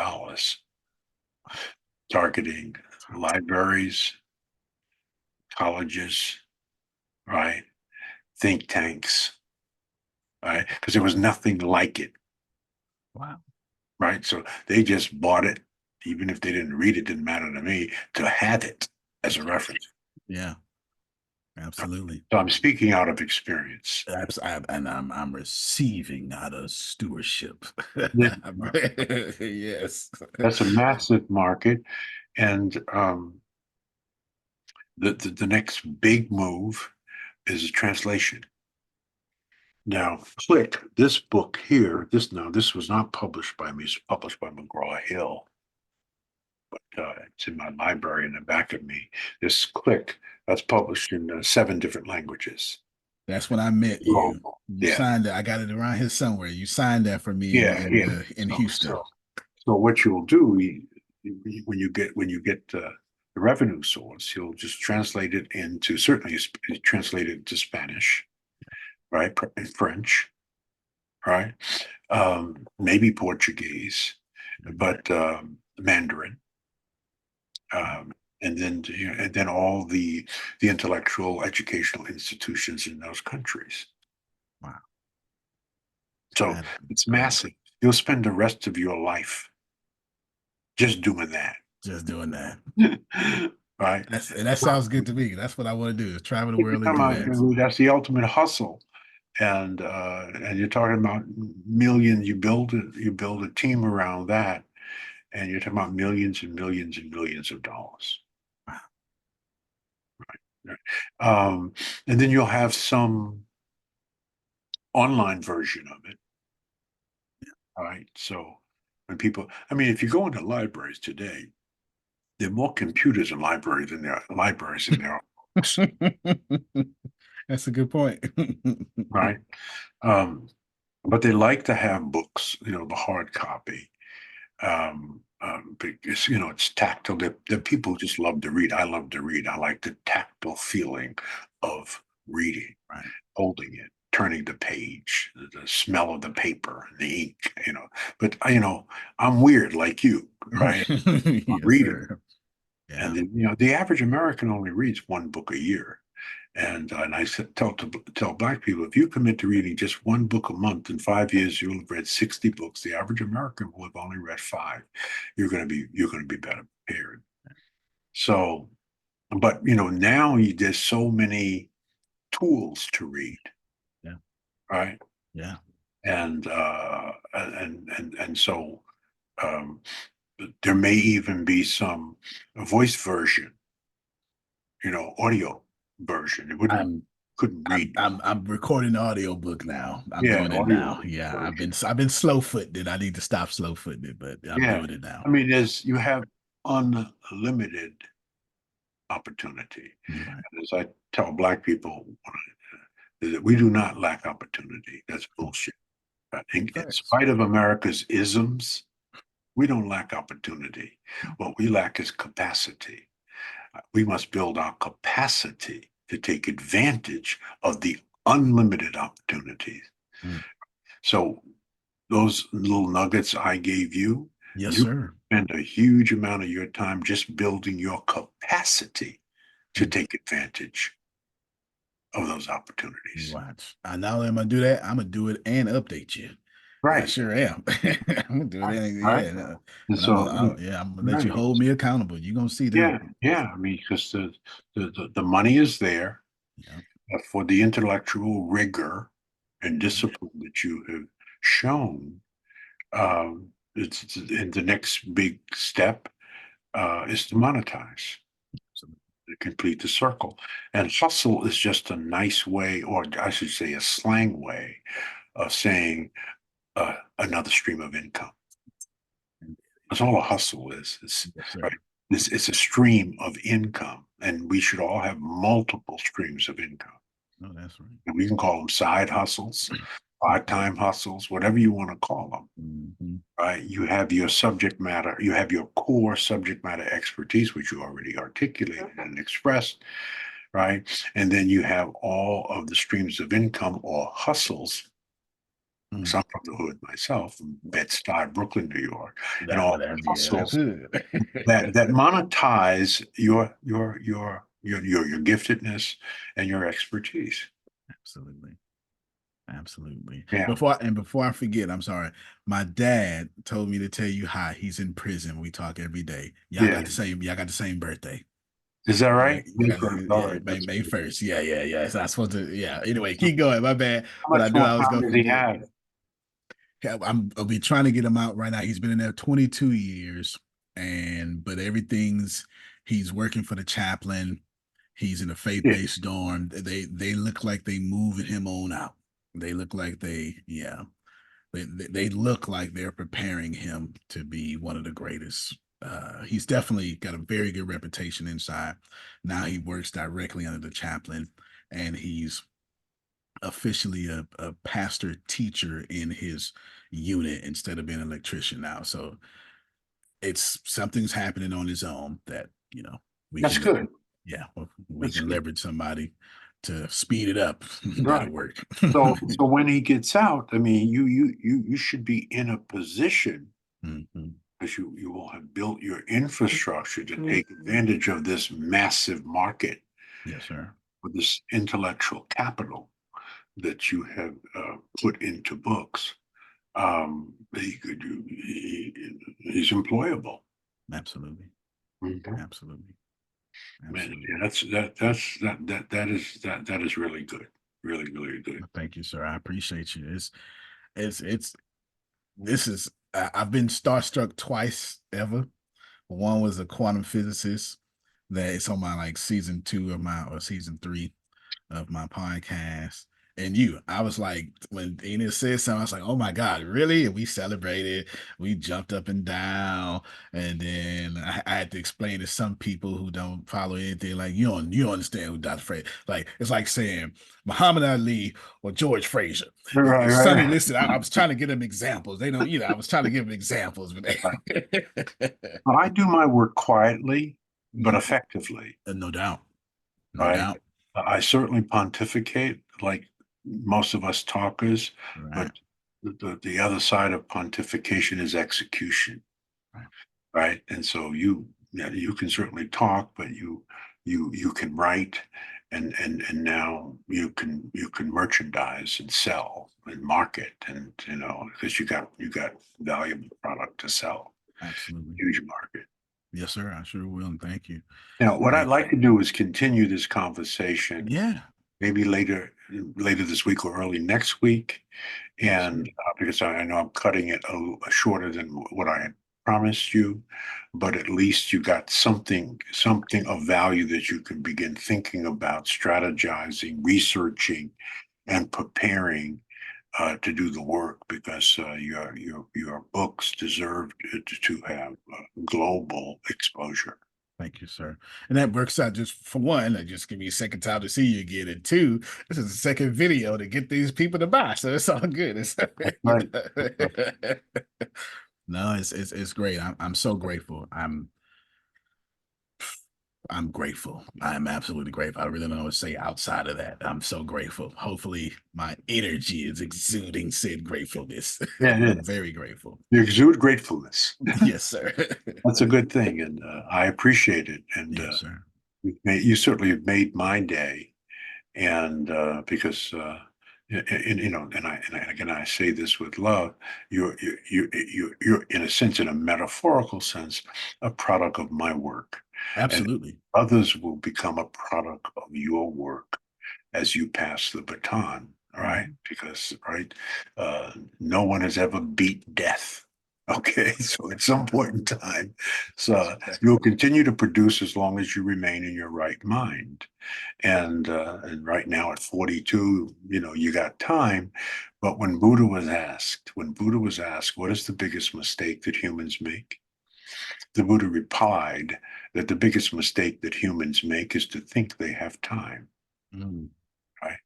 targeting libraries, colleges, right? Think tanks, right? Because there was nothing like it. Wow. Right. So they just bought it, even if they didn't read it, didn't matter to me, to have it as a reference. Yeah. Absolutely. So I'm speaking out of experience. And I'm receiving out of stewardship. Yeah. Yes. That's a massive market. And the next big move is a translation. Now, click this book here. This was not published by me. It's published by McGraw-Hill. But it's in my library in the back of me. This Click, that's published in 7 different languages. That's when I met you. You Yeah. signed it. I got it around here somewhere. You signed that for me in Houston. So what you'll do when you get the revenue source, you'll just translate it into, certainly translate it to Spanish, right? French, right? Maybe Portuguese, but Mandarin. And then all the intellectual educational institutions in those countries. Wow. So it's massive. You'll spend the rest of your life just doing that. Just doing that. Right. That sounds good to me. That's what I want to do, is travel the world and do that. That's the ultimate hustle. And you're talking about millions. You build a team around that, and you're talking about millions and millions and millions of dollars. Wow. Right. And then you'll have some online version of it. Yeah. All right. So when people, I mean, if you go into libraries today, there are more computers in libraries than there are libraries in there. That's a good point. Right. But they like to have books, the hard copy. Because it's tactile. The people just love to read. I love to read. I like the tactile feeling of reading, right? Holding it, turning the page, the smell of the paper, the ink. But I'm weird like you, right? Yes, Reader. sir. Yeah. And then, the average American only reads 1 book a year. And I tell Black people, if you commit to reading just 1 book a month, in 5 years you'll have read 60 books. The average American will have only read 5. You're going to be better prepared. So, but now there's so many tools to read. Yeah. Right. Yeah. And so there may even be some voice version, audio version. It couldn't read. I'm recording the audiobook now. I'm doing it now. Yeah, I've been slow footing it. I need to stop slow footing it, but I'm doing it now. I mean, you have unlimited opportunity. Right. And as I tell Black people, we do not lack opportunity. That's bullshit. In spite of America's isms, we don't lack opportunity. What we lack is capacity. We must build our capacity to take advantage of the unlimited opportunities. So those little nuggets I gave you, yes, sir, spend a huge amount of your time just building your capacity to take advantage of those opportunities. Watch. I not only am gonna do that, I'm gonna do it and update you. I Right. sure am. I'm gonna do it. And, Right. yeah. And And so, I'm gonna let you right. hold me accountable. You're gonna see Yeah, them. yeah. I mean, because the money is there Yeah. for the intellectual rigor and discipline that you have shown. And the next big step is to monetize, to complete the circle. And hustle is just a nice way, or I should say, a slang way of saying another stream of income. That's all a hustle is. It's Yes, sir. right. It's a stream of income, and we should all have multiple streams of income. No, that's right. And we can call them side hustles, part-time hustles, whatever you want to call them. Mhm. Right? You have your subject matter, you have your core subject matter expertise, which you already articulated and expressed, right? And then you have all of the streams of income or hustles. Mm. So I'm from the hood myself, from Bed-Stuy, Brooklyn, New York, and That, all that's, hustles yeah, that's it. that monetize your giftedness and your expertise. Absolutely. Absolutely. Yeah. Before I forget, I'm sorry. My dad told me to tell you hi. He's in prison. We talk every day. Y'all Yeah. got the same birthday. Is that right? May, May 1st. All right. May, That's May good. 1st. Yeah. So I supposed to, yeah. Anyway, keep going. My bad. How But I much knew more I was time gonna does he forget. have? Yeah, I'll be trying to get him out right now. He's been in there 22 years, but he's working for the chaplain. He's in a faith-based dorm. They look like they moving him on out. They look like they look like they're preparing him to be one of the greatest. He's definitely got a very good reputation inside. Now he works directly under the chaplain, and he's officially a pastor teacher in his unit instead of being an electrician now. So it's something's happening on his own that we That's can good. yeah we That's can good. leverage somebody to speed it up. That'll Right. work. So when he gets out, I mean, you should be in a position Mhm. because you will have built your infrastructure to take advantage of this massive market Yes, sir. with this intellectual capital that you have put into books. He's employable. Absolutely. Mhm. Absolutely. Man, Absolutely. yeah, that is really good. Really, really good. Thank you, sir. I appreciate you. I've been starstruck twice ever. One was a quantum physicist that it's on my like season 2 of my or season 3 of my podcast. And I was like, when Dina said something, I was like, oh my God, really? And we celebrated, we jumped up and down. And then I had to explain to some people who don't follow anything, like, you don't understand who Dr. Fraser. Like, it's like saying Muhammad Ali or George Fraser. Right, Sonny, right. listen, I was trying to give them examples. They don't, I was trying to give them examples, but Well, I do my work quietly, but effectively. no doubt. No Right. doubt. I certainly pontificate like most of us talkers, Right. but the other side of pontification is execution. Right. Right. And so you can certainly talk, but you can write and now you can merchandise and sell and market and because you got valuable product to sell. Absolutely. Huge market. Yes, sir. I sure will. And thank you. Now, what I'd like to do is continue this conversation. Yeah. Maybe later this week or early next week, and because I know I'm cutting it a shorter than what I had promised you, but at least you got something of value that you can begin thinking about, strategizing, researching, and preparing to do the work because your books deserve to have global exposure. Thank you, sir. And that works out just for one, that just give me a second time to see you again. And two, this is the second video to get these people to buy. So it's all good. Right. No, it's great. I'm so grateful. I'm grateful. I'm absolutely grateful. I really don't know what to say outside of that. I'm so grateful. Hopefully my energy is exuding said gratefulness. Yeah, it I'm is. very grateful. You exude gratefulness. Yes, sir. That's a good thing, and I appreciate it. And yes, sir. You certainly have made my day, and because and you know, and again, I say this with love. You're in a sense, in a metaphorical sense, a product of my work, and Absolutely. others will become a product of your work as you pass the baton. All right, because no one has ever beat death. Okay, so at some point in time, so you'll continue to produce as long as you remain in your right mind. And right now at 42, you know, you got time. But when Buddha was asked, what is the biggest mistake that humans make? The Buddha replied that the biggest mistake that humans make is to think they have time. Mm. Right?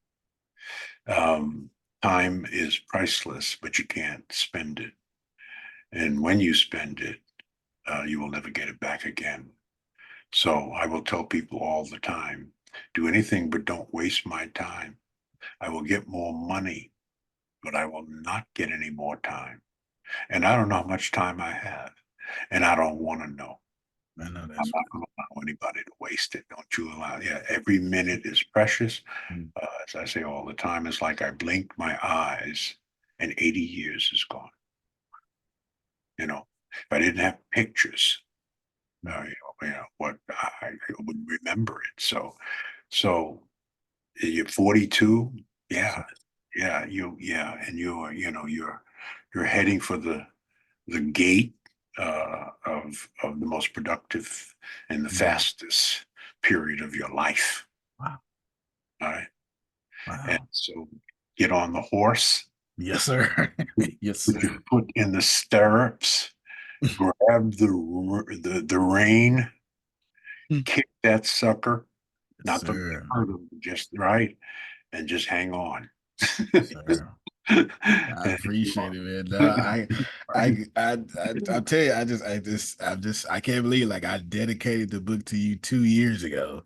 Time is priceless, but you can't spend it. And when you spend it, you will never get it back again. So I will tell people all the time, do anything but don't waste my time. I will get more money, but I will not get any more time. And I don't know how much time I have, and I don't want to know. I know I'm that's not going to allow anybody to waste it. Don't you allow? Yeah, every minute is precious. Mm. As I say all the time, it's like I blinked my eyes, and 80 years is gone. You know, if I didn't have pictures, what I wouldn't remember it. So you're 42. Yeah, yeah, and you're heading for the gate of the most productive and the fastest period of your life. Wow. All right. And Wow. so get on the horse, Yes, sir. Yes, put sir. your foot in the stirrups, grab the rein, kick that sucker, Yes, not to sir. hurt him, just right, and just hang on. Yes, sir. I And- appreciate it, man. No, I tell you, I can't believe like I dedicated the book to you 2 years ago,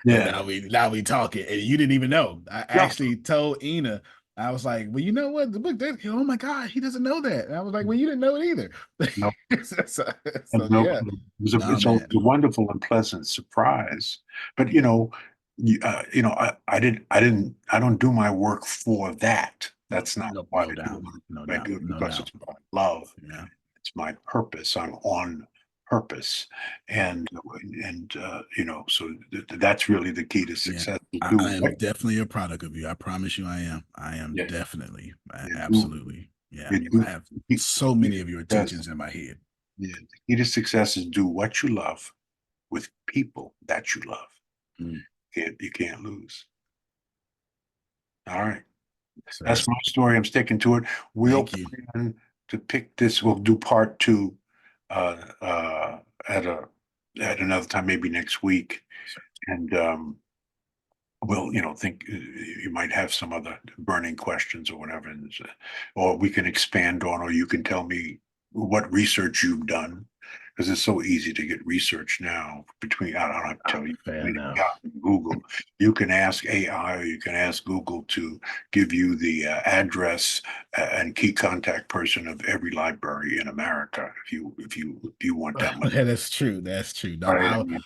and yeah. now we talking, and you didn't even know. I No, actually told Ina, I was like, well, you know what, the book dedicated. Oh my God, he doesn't know that. And I was like, well, you didn't know it either. no, so, and so no, yeah, no it's a man. wonderful and pleasant surprise. But I don't do my work for that. That's not No, why no I do doubt, no it. I doubt, do it no because doubt. it's my love. Yeah. It's my purpose. I'm on purpose, and so that's really the key to Yeah, success. To I do am what, definitely a product of you. I promise you I am. I am yeah, definitely, you do, absolutely. Yeah, you I do. have The so key many to of your success, intentions in my head. yeah, the key to success is do what you love with people that you love. Mm, You can't lose. All right. sir, That's my story. I'm sticking to it. We'll thank you. plan to pick this. We'll do part two uh, uh, at another time, maybe next week. Sir. And we'll, think you might have some other burning questions or whatever, or we can expand on, or you can tell me what research you've done, because it's so easy to get research now. I don't have to tell you. Fair enough. Google. You can ask AI, or you can ask Google to give you the address and key contact person of every library in America, if you want that much. That's true. That's true. No, All right.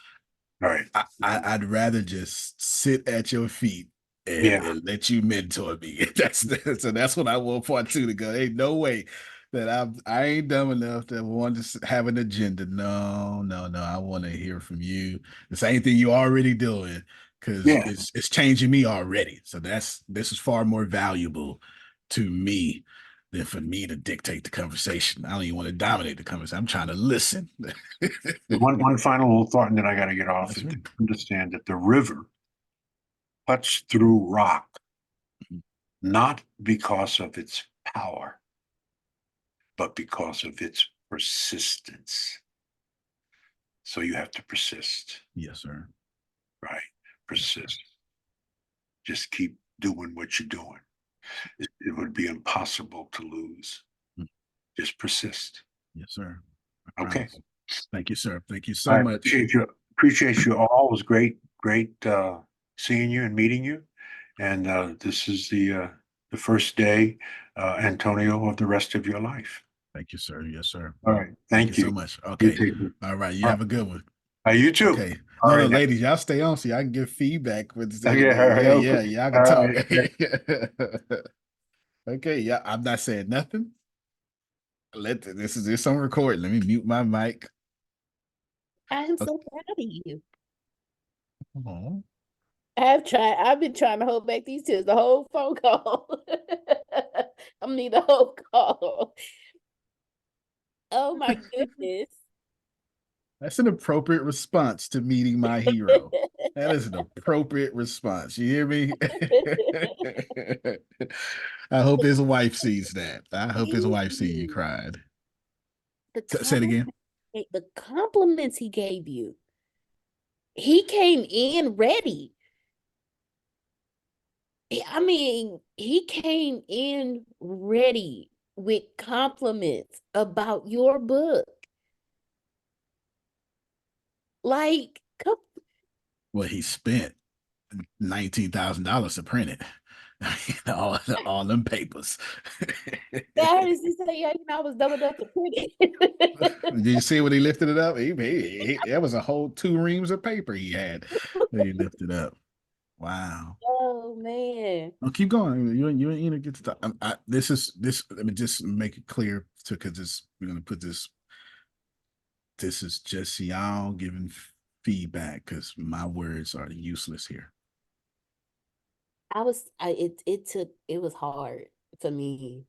All right. I'd rather just sit at your feet Yeah. and let you mentor me. That's what I want part two to go. Ain't no way that I ain't dumb enough to want to have an agenda. No, no, no. I want to hear from you. The same thing you already doing because Yeah. it's changing me already. So this is far more valuable to me than for me to dictate the conversation. I don't even want to dominate the conversation. I'm trying to listen. One final little thought, and then I got to get off. That's And right. understand that the river cuts through rock, not because of its power, but because of its persistence. So you have to persist, Yes, sir. right? Yes, sir. Persist. Just keep doing what you're doing. It would be impossible to lose. Mm. Just persist. Yes, sir. I Okay. promise. Thank you, sir. Thank you I so much. appreciate you all. It was great seeing you and meeting you. And this is the first day, Antonio, of the rest of your life. Thank you, sir. Yes, sir. All right. Thank you Thank so you. much. You Okay. take it. All right. You All have a good one. right. You too. Okay. All No, right. ladies, y'all stay on so y'all can give feedback with Okay, all right, yeah, okay. y'all All can talk. right, Okay, yeah, I'm not saying nothing. This is on record. Let me mute my mic. I'm so proud of you. Oh, I've been trying to hold back these tears the whole phone call. I mean the whole call. Oh my goodness. that's an appropriate response to meeting my hero. That is an appropriate response. You hear me? I hope his wife sees that. I hope his wife sees you cried. The Say it again. the compliments he gave you. He came in ready. I mean, he came in ready with compliments about your book. Like, come Well, he spent $19,000 to print it. all them papers. that is to say, yeah, I was doubled up to print it. Did you see when he lifted it up? That was a whole 2 reams of paper he had. He lifted up. Wow. Oh man. Well, keep going. You get to talk. This. Let me just make it clear to because this we're gonna put this. This is just y'all giving feedback because my words are useless here. It was hard for me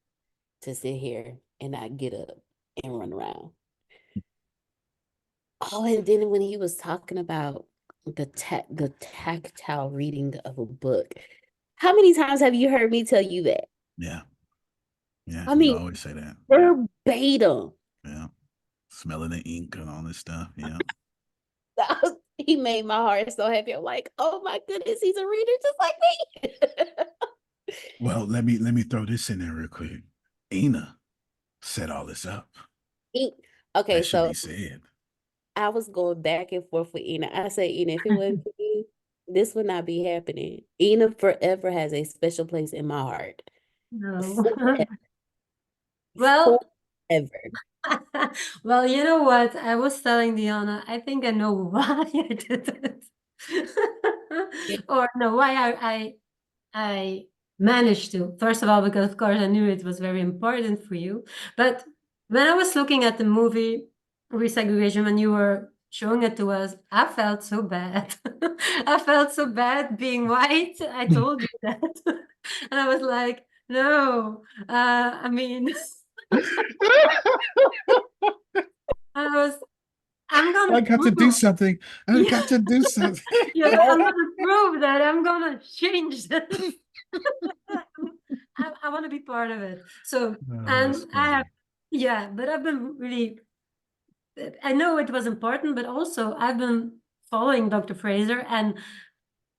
to sit here and not get up and run around. Oh, and then when he was talking about the tactile reading of a book, how many times have you heard me tell you that? Yeah. Yeah. I You mean, always say that. verbatim. Yeah. Smelling the ink and all this stuff. Yeah. He made my heart so happy. I'm like, oh my goodness, he's a reader just like me. Well, let me throw this in there real quick. Ina set all this up. Okay, That should so be said. I was going back and forth with Ina. I said, Ina, if it wasn't for you, this would not be happening. Ina forever has a special place in my heart. No. Forever. Well, Forever. well, you know what? I was telling Diana, I think I know why I did it. Or no, why I managed to. First of all, because of course I knew it was very important for you. But when I was looking at the movie Re-Segregation, when you were showing it to us, I felt so bad. I felt so bad being white. I told you that. And I was like, no, I mean, I'm gonna I got to do prove. something. I got to do something. Yeah, I'm gonna prove that. I'm gonna change this. I want to be part of it. So, Oh, and that's I have, funny. yeah, but I've been really, I know it was important, but also I've been following Dr. Fraser and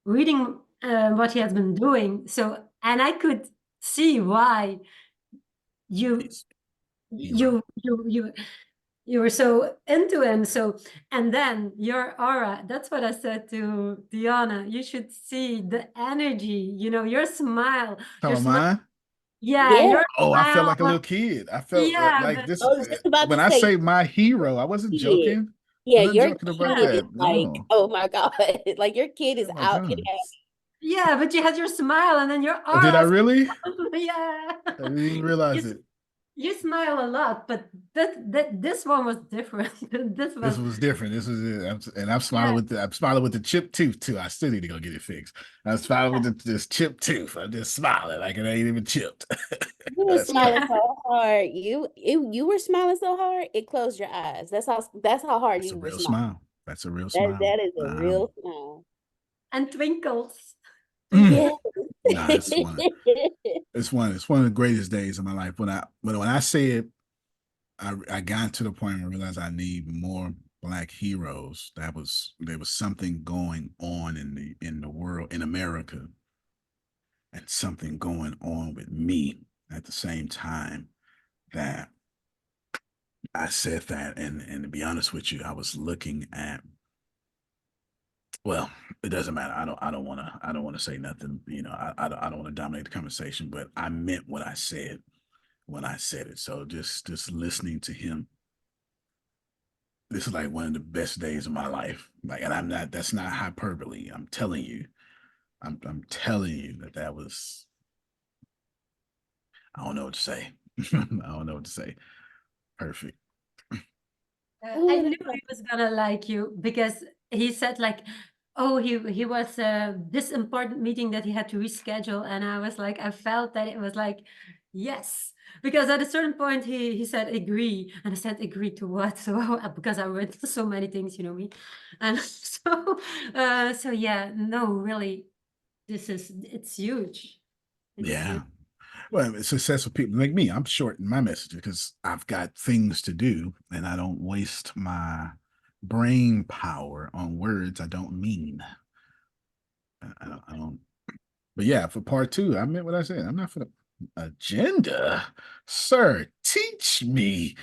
reading what he has been doing. So, and I could see why you, He's you, you, you were so into him. So, and then your aura, that's what I said to Diana. You should see the energy, your smile, talking about mine. yeah, Yeah. your Oh, I felt smile. like a little kid. I felt Yeah, like but this. I was just about When to I say, say my hero, I wasn't kid. joking. Yeah, I'm not your joking about kid is that. like, No. oh my God. Like your kid is Oh my out and God. yeah, but you had your smile and then your Oh, did I aura. really? Yeah. I didn't even realize You, it. you smile a lot, but this one was different. This This was, was different. This was it. I'm smiling yeah. with I'm smiling with the chipped tooth too. I still need to go get it fixed. I'm smiling with this chipped tooth. I'm just smiling like it ain't even chipped. you were That's smiling crazy. so hard. You were smiling so hard, it closed your eyes. That's how hard That's a you were real smiling. smile. That's a real That smile. that is a real smile. And twinkles. Mm. Yeah. Nah, it's one of the greatest days of my life. When I said I got to the point where I realized I need more Black heroes. There was something going on in the world, in America, and something going on with me at the same time that I said that. And to be honest with you, I was looking at, well, it doesn't matter. I don't want to say nothing. I don't want to dominate the conversation, but I meant what I said when I said it. So just listening to him this is like one of the best days of my life. Like, and I'm not, that's not hyperbole. I'm telling you, I'm telling you that was, I don't know what to say. I don't know what to say. Perfect. I knew he was gonna like you because he said like, oh, he was this important meeting that he had to reschedule, and I was like, I felt that it was like, yes, because at a certain point he said agree, and I said agree to what? So because I went to so many things, you know me, and so yeah, no, really, it's huge. It's Yeah. huge. Well, successful people like me, I'm short in my message because I've got things to do and I don't waste my brain power on words I don't mean. I don't. But yeah, for part two, I meant what I said. I'm not for the agenda. Sir, teach me,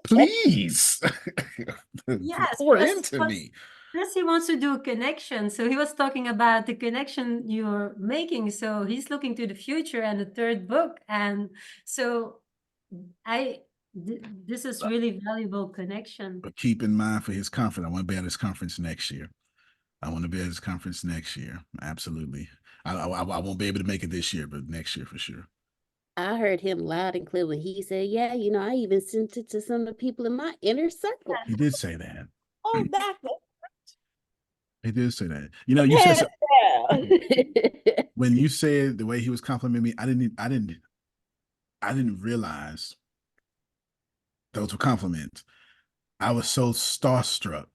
please. Yes, Pour plus, into me. plus he wants to do a connection. So he was talking about the connection you're making. So he's looking to the future and the third book. And so this is really valuable connection. But keep in mind for his conference, I want to be at his conference next year. I want to be at his conference next year. Absolutely. I won't be able to make it this year, but next year for sure. I heard him loud and clear when he said, yeah, you know, I even sent it to some of the people in my inner circle. He did say that. Oh, doctor. He did say that. You know, you said so, Yeah. when you said the way he was complimenting me, I didn't realize those were compliments. I was so starstruck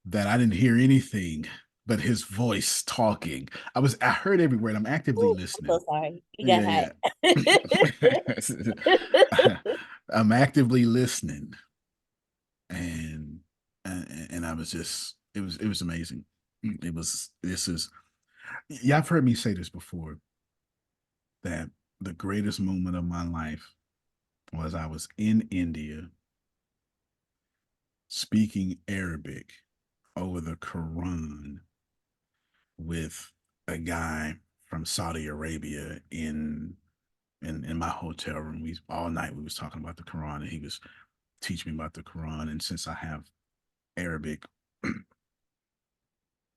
that I didn't hear anything but his voice talking. I heard every word. I'm actively Ooh, listening. I'm so sorry. You got Yeah, hot. yeah. I'm actively listening, and and I was just it was amazing. Yeah, I've heard me say this before that the greatest moment of my life was I was in India speaking Arabic over the Quran with a guy from Saudi Arabia in my hotel room. We all night we was talking about the Quran, and he was teaching me about the Quran. And since I have Arabic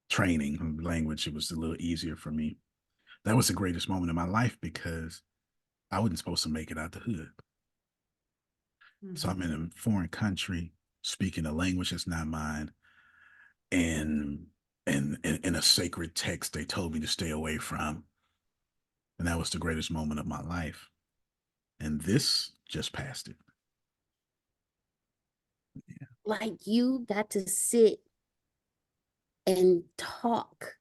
training language, it was a little easier for me. That was the greatest moment of my life because I wasn't supposed to make it out the hood. So I'm in a foreign country speaking a language that's not mine, and in a sacred text they told me to stay away from. And that was the greatest moment of my life. And this just passed it. Yeah. Like you got to sit and talk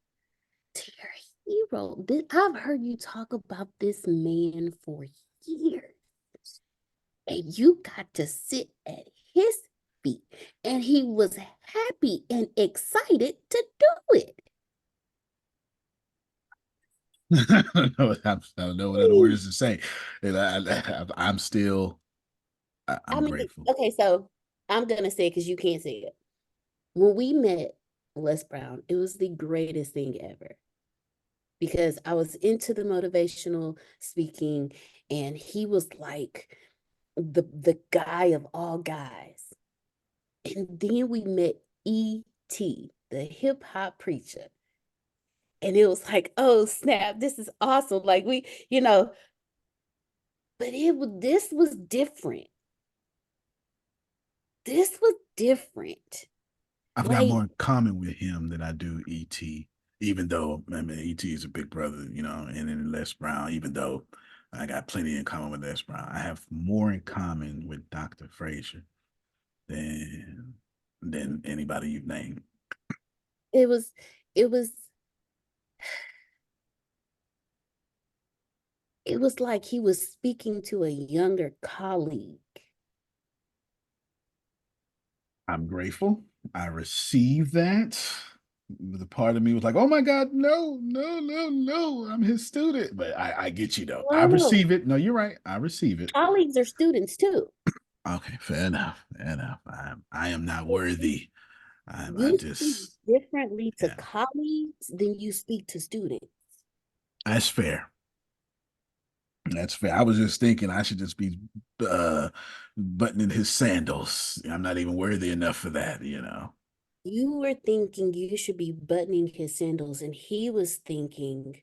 to your hero. I've heard you talk about this man for years. And you got to sit at his feet. And he was happy and excited to do it. I don't know what other words to say. And I'm still, I'm grateful. Okay, so I'm going to say it because you can't say it. When we met Les Brown, it was the greatest thing ever. Because I was into the motivational speaking, and he was like the guy of all guys. And then we met E.T., the hip hop preacher. And it was like, oh snap, this is awesome. Like we, you know, but this was different. This was different. I've got Like, more in common with him than I do ET, even though I mean ET is a big brother, you know, and then Les Brown, even though I got plenty in common with Les Brown. I have more in common with Dr. Fraser than anybody you've named. it was it was like he was speaking to a younger colleague. I'm grateful. I received that. The part of me was like, oh my God, no, no, no, no, I'm his student. But I get you though. I No. receive it. No, you're right. I receive it. Colleagues are students too. Okay, fair enough. Fair enough. I am not worthy. I You speak just, differently to yeah, colleagues than you speak to students. that's fair. That's fair. I was just thinking I should just be buttoning his sandals. I'm not even worthy enough for that, you know. You were thinking you should be buttoning his sandals, and he was thinking,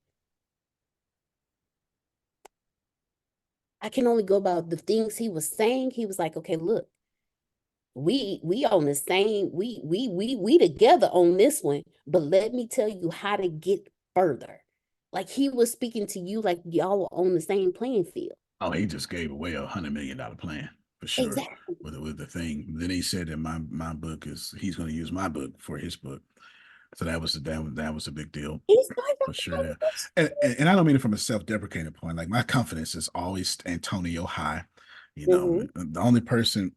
I can only go about the things he was saying. He was like, okay, look, we on the same, we together on this one, but let me tell you how to get further. Like he was speaking to you like y'all were on the same playing field. Oh, he just gave away $100 million plan for sure Exactly. with the thing. Then he said that my book is he's going to use my book for his book. So that was a big deal He's not for sure. There. And I don't mean it from a self-deprecating point. Like my confidence is always Antonio high. You know, the only person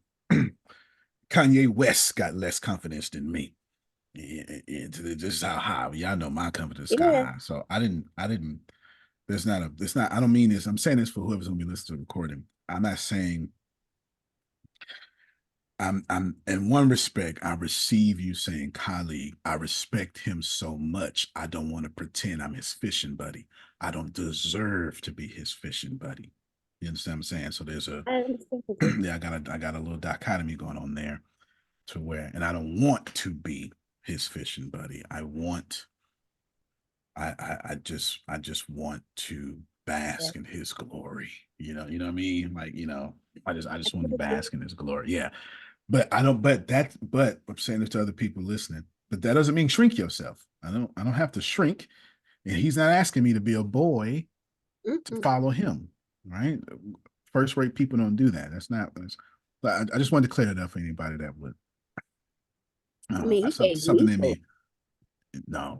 Kanye West got less confidence than me. This is how high. Y'all know my confidence sky high. So I didn't. I don't mean this. I'm saying this for whoever's gonna be listening to the recording. I'm not saying I'm in one respect, I receive you saying colleague. I respect him so much. I don't want to pretend I'm his fishing buddy. I don't deserve to be his fishing buddy. You understand what I'm saying? So there's a yeah, I got a little dichotomy going on there to where, and I don't want to be his fishing buddy. I just want to bask in his glory. You know what I mean? Like, I just want to bask in his glory. Yeah. But I'm saying this to other people listening, but that doesn't mean shrink yourself. I don't have to shrink. And he's not asking me to be a boy to follow him. Right. First rate people don't do that. But I just wanted to clear that up for anybody that would. I mean, he gave something me in hope. me. No,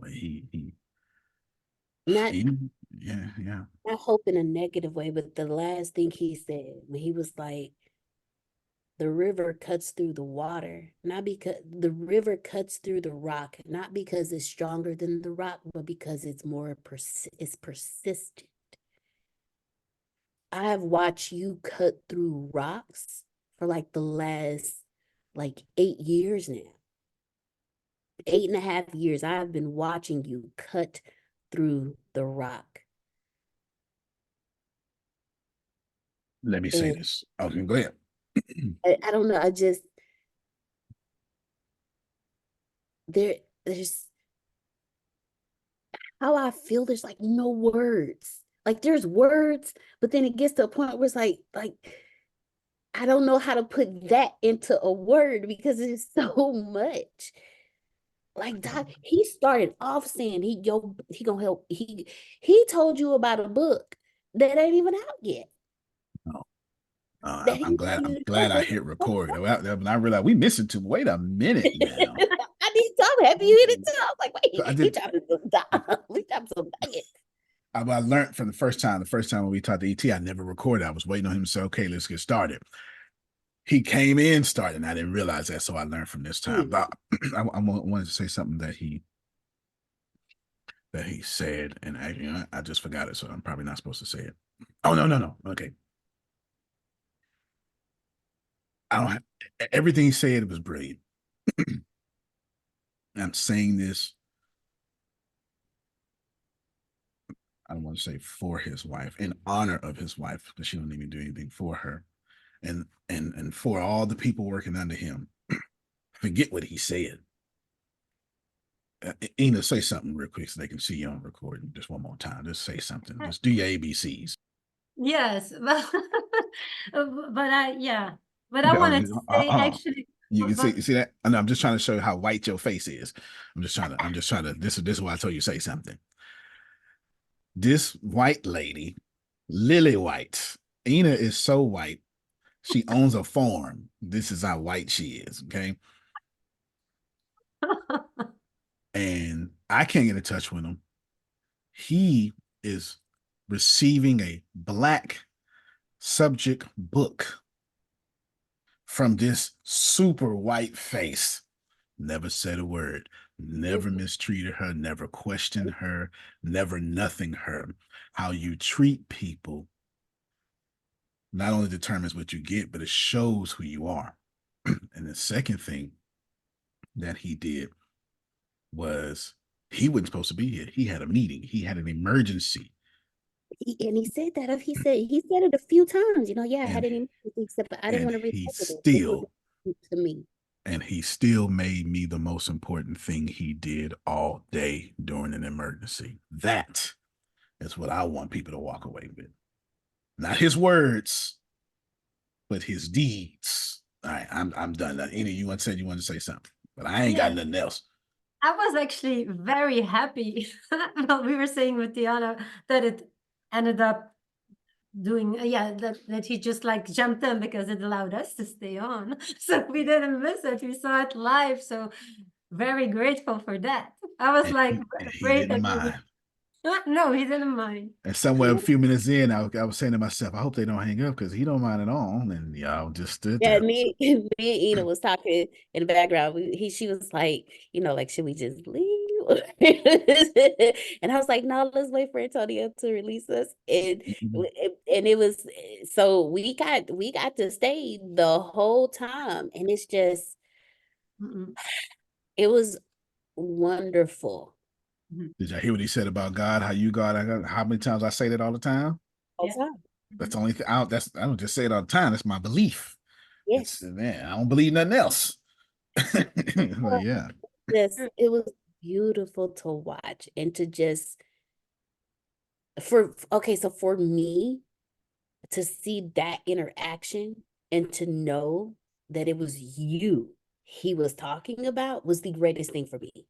Not yeah. not hope in a negative way, but the last thing he said when he was like, the river cuts through the water, not because the river cuts through the rock, not because it's stronger than the rock, but because it's it's persistent. I have watched you cut through rocks for like the last 8 years now. 8.5 years, I've been watching you cut through the rock. Let me say this. Okay, go ahead. I don't know. There's how I feel. There's like no words. Like there's words, but then it gets to a point where it's like I don't know how to put that into a word because it's so much. Like Doc, he started off saying he gonna help. He told you about a book that ain't even out yet. I'm glad I hit record. When I realized we missing too. Wait a minute now. I need time. Have you hit it too? I was like, wait, we dropping some nuggets. I learned from the first time when we talked to ET, I never recorded. I was waiting on him to say, okay, let's get started. He came in started, and I didn't realize that, so I learned from this time. But I wanted to say something that he said, and I just forgot it, so I'm probably not supposed to say it. Oh, no. Okay. Everything he said was brilliant. I'm saying this, I don't want to say for his wife, in honor of his wife, because she don't even do anything for her. And for all the people working under him. Forget what he said. Ina, say something real quick so they can see you on recording. Just one more time. Just say something. Just do your ABCs. Yes, well, but I wanted to say actually. You can see that? I know, I'm just trying to show you how white your face is. I'm just trying to. This is why I told you say something. This white lady, Lily White. Ina is so white. She owns a farm. This is how white she is. Okay. And I can't get in touch with him. He is receiving a Black subject book from this super white face. Never said a word, never mistreated her, never questioned her, never nothing her. How you treat people not only determines what you get, but it shows who you are. And the second thing that he did was he wasn't supposed to be here. He had a meeting. He had an emergency. And he said that he said it a few times, I And- had an emergency, but I didn't want to and he revisit it. It was still to me. and he still made me the most important thing he did all day during an emergency. That is what I want people to walk away with. Not his words, but his deeds. All right, I'm done. Now, Ina, you want to say something, but I ain't got nothing else. I was actually very happy. Well, we were saying with Diana that it ended up doing, that he just like jumped in because it allowed us to stay on. So we didn't miss it. We saw it live. So very grateful for that. I was like, He great. didn't mind. No, he didn't mind. And somewhere a few minutes in, I was saying to myself, I hope they don't hang up because he don't mind at all. And y'all just stood there. Me and Ina was talking in the background. She was like, like, should we just leave? And I was like, no, let's wait for Antonio to release us. And it was, so we got to stay the whole time. And it's just, it was wonderful. Did y'all hear what he said about God? How you God? How many times I say that all the time? All the time. That's the only thing. I don't just say it all the time. That's my belief. Yes. Man, I don't believe nothing else. Well, yeah. Yes, it was beautiful to watch and to just so for me to see that interaction and to know that it was you he was talking about was the greatest thing for me.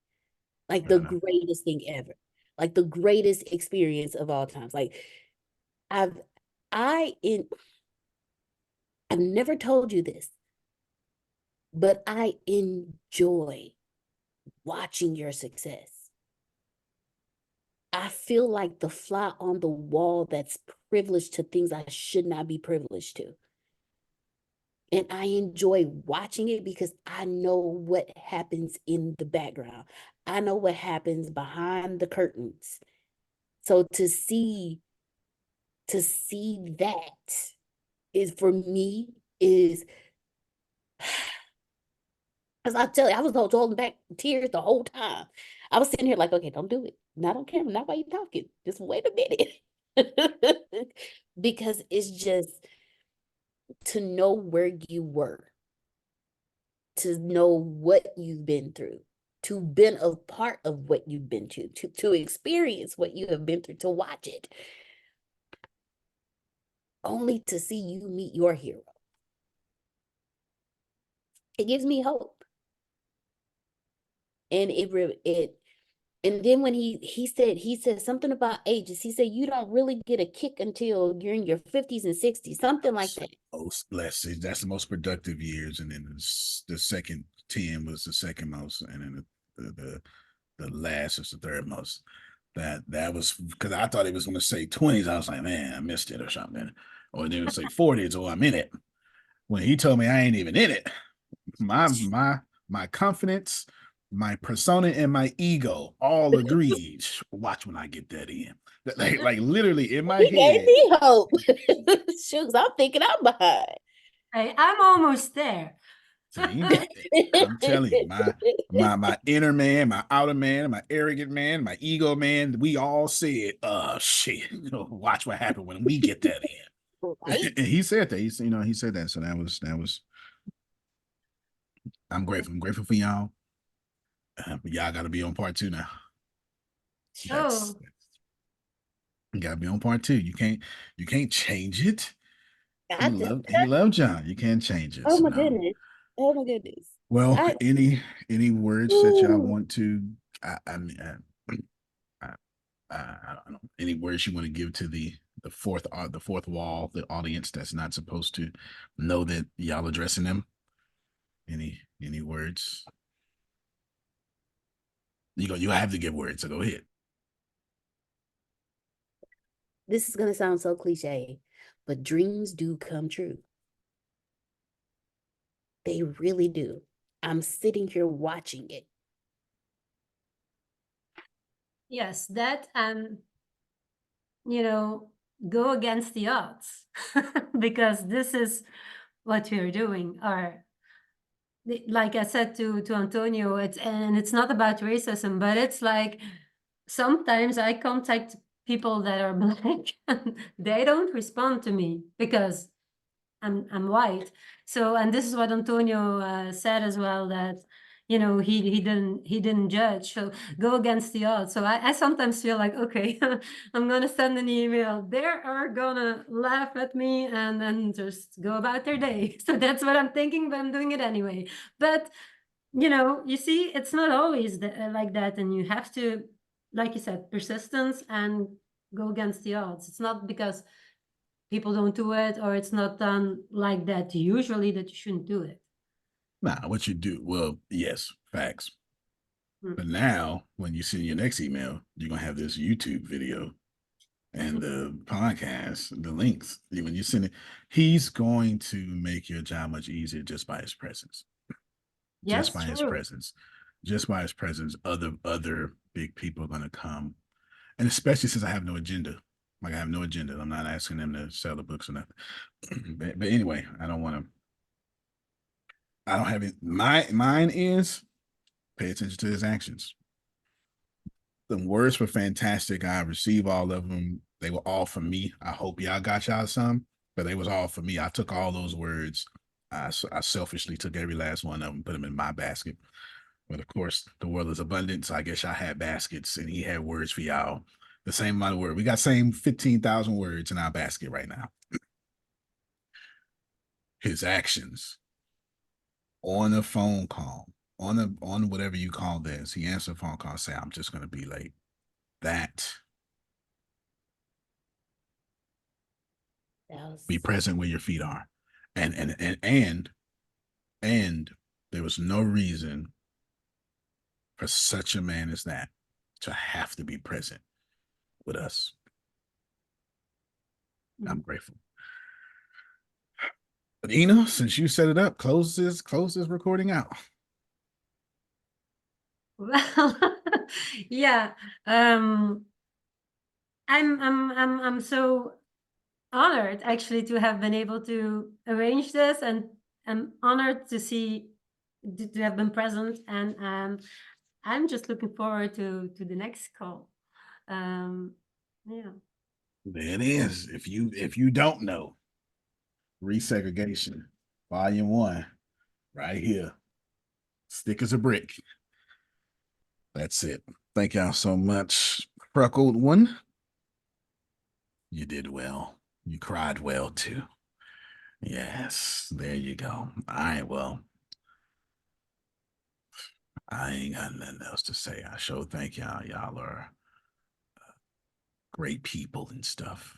Like the greatest thing ever. Like the greatest experience of all times. Like I've never told you this, but I enjoy watching your success. I feel like the fly on the wall that's privileged to things I should not be privileged to. And I enjoy watching it because I know what happens in the background. I know what happens behind the curtains. So to see that is, for me, is, as I tell you, I was holding back tears the whole time. I was sitting here like, okay, don't do it. Not on camera, not while you're talking. Just wait a minute. Because it's just to know where you were, to know what you've been through, to been a part of what you've been to experience what you have been through, to watch it, only to see you meet your hero. It gives me hope. And and then when he said something about ages, he said, you don't really get a kick until you're in your 50s and 60s, something like that. That's the most productive years. And then the second 10 was the second most. And then the last is the third most. That was because I thought it was going to say 20s. I was like, man, I missed it or something. Or they would say 40s, or I'm in it. When he told me I ain't even in it, my confidence, my persona, and my ego all agreed. Watch when I get that in. Like literally in my head. Gave me hope. Shucks, I'm thinking I'm behind. Hey, I'm almost there. See, I'm telling you, my inner man, my outer man, my arrogant man, my ego man, we all said, shit, watch what happened when we get that in. Right? And he said that. He said that. So that was I'm grateful. I'm grateful for y'all. But y'all got to be on part 2 now. You got to be on part 2. You can't change it. He loved John. You can't change it. Oh my goodness. Oh my goodness. Well, any words that y'all want to? I don't know. Any words you want to give to the fourth wall, the audience that's not supposed to know that y'all addressing them? Any words? You have to give words, so go ahead. This is gonna sound so cliche, but dreams do come true. They really do. I'm sitting here watching it. Yes, that go against the odds because this is what we're doing. Or like I said to Antonio, it's not about racism, but it's like sometimes I contact people that are black, they don't respond to me because I'm white. So, and this is what Antonio said as well, that he didn't judge. So go against the odds. So I sometimes feel like, okay, I'm gonna send an email. They are gonna laugh at me and then just go about their day. So that's what I'm thinking, but I'm doing it anyway. But you see, it's not always like that, and you have to, like you said, persistence and go against the odds. It's not because people don't do it or it's not done like that usually that you shouldn't do it. Nah, what you do, well, yes, facts. But now, when you send your next email, you're gonna have this YouTube video and the podcast, the links. When you send it, he's going to make your job much easier just by his presence. Yes, Just by his true. presence. Just by his presence, other big people are gonna come. And especially since I have no agenda. Like I have no agenda. I'm not asking them to sell the books or nothing. But anyway, I don't have it. Mine is pay attention to his actions. The words were fantastic. I received all of them. They were all for me. I hope y'all got y'all some, but they was all for me. I took all those words. I selfishly took every last one of them, put them in my basket. But of course, the world is abundant, so I guess y'all had baskets, and he had words for y'all. The same amount of words. We got same 15,000 words in our basket right now. His actions on a phone call, on whatever you call this, he answered a phone call and say, "I'm just gonna be late." That be present where your feet are, and there was no reason for such a man as that to have to be present with us. I'm grateful. But Ina, since you set it up, close this recording out. Well, yeah. I'm so honored actually to have been able to arrange this, and I'm honored to have been present, and I'm just looking forward to the next call. Yeah. There it is. If you don't know, Re-Segregation Volume 1, right here. Thick as a brick. That's it. Thank y'all so much. Freckled one. You did well. You cried well too. Yes, there you go. All right, well, I ain't got nothing else to say. I sure thank y'all. Y'all are great people and stuff.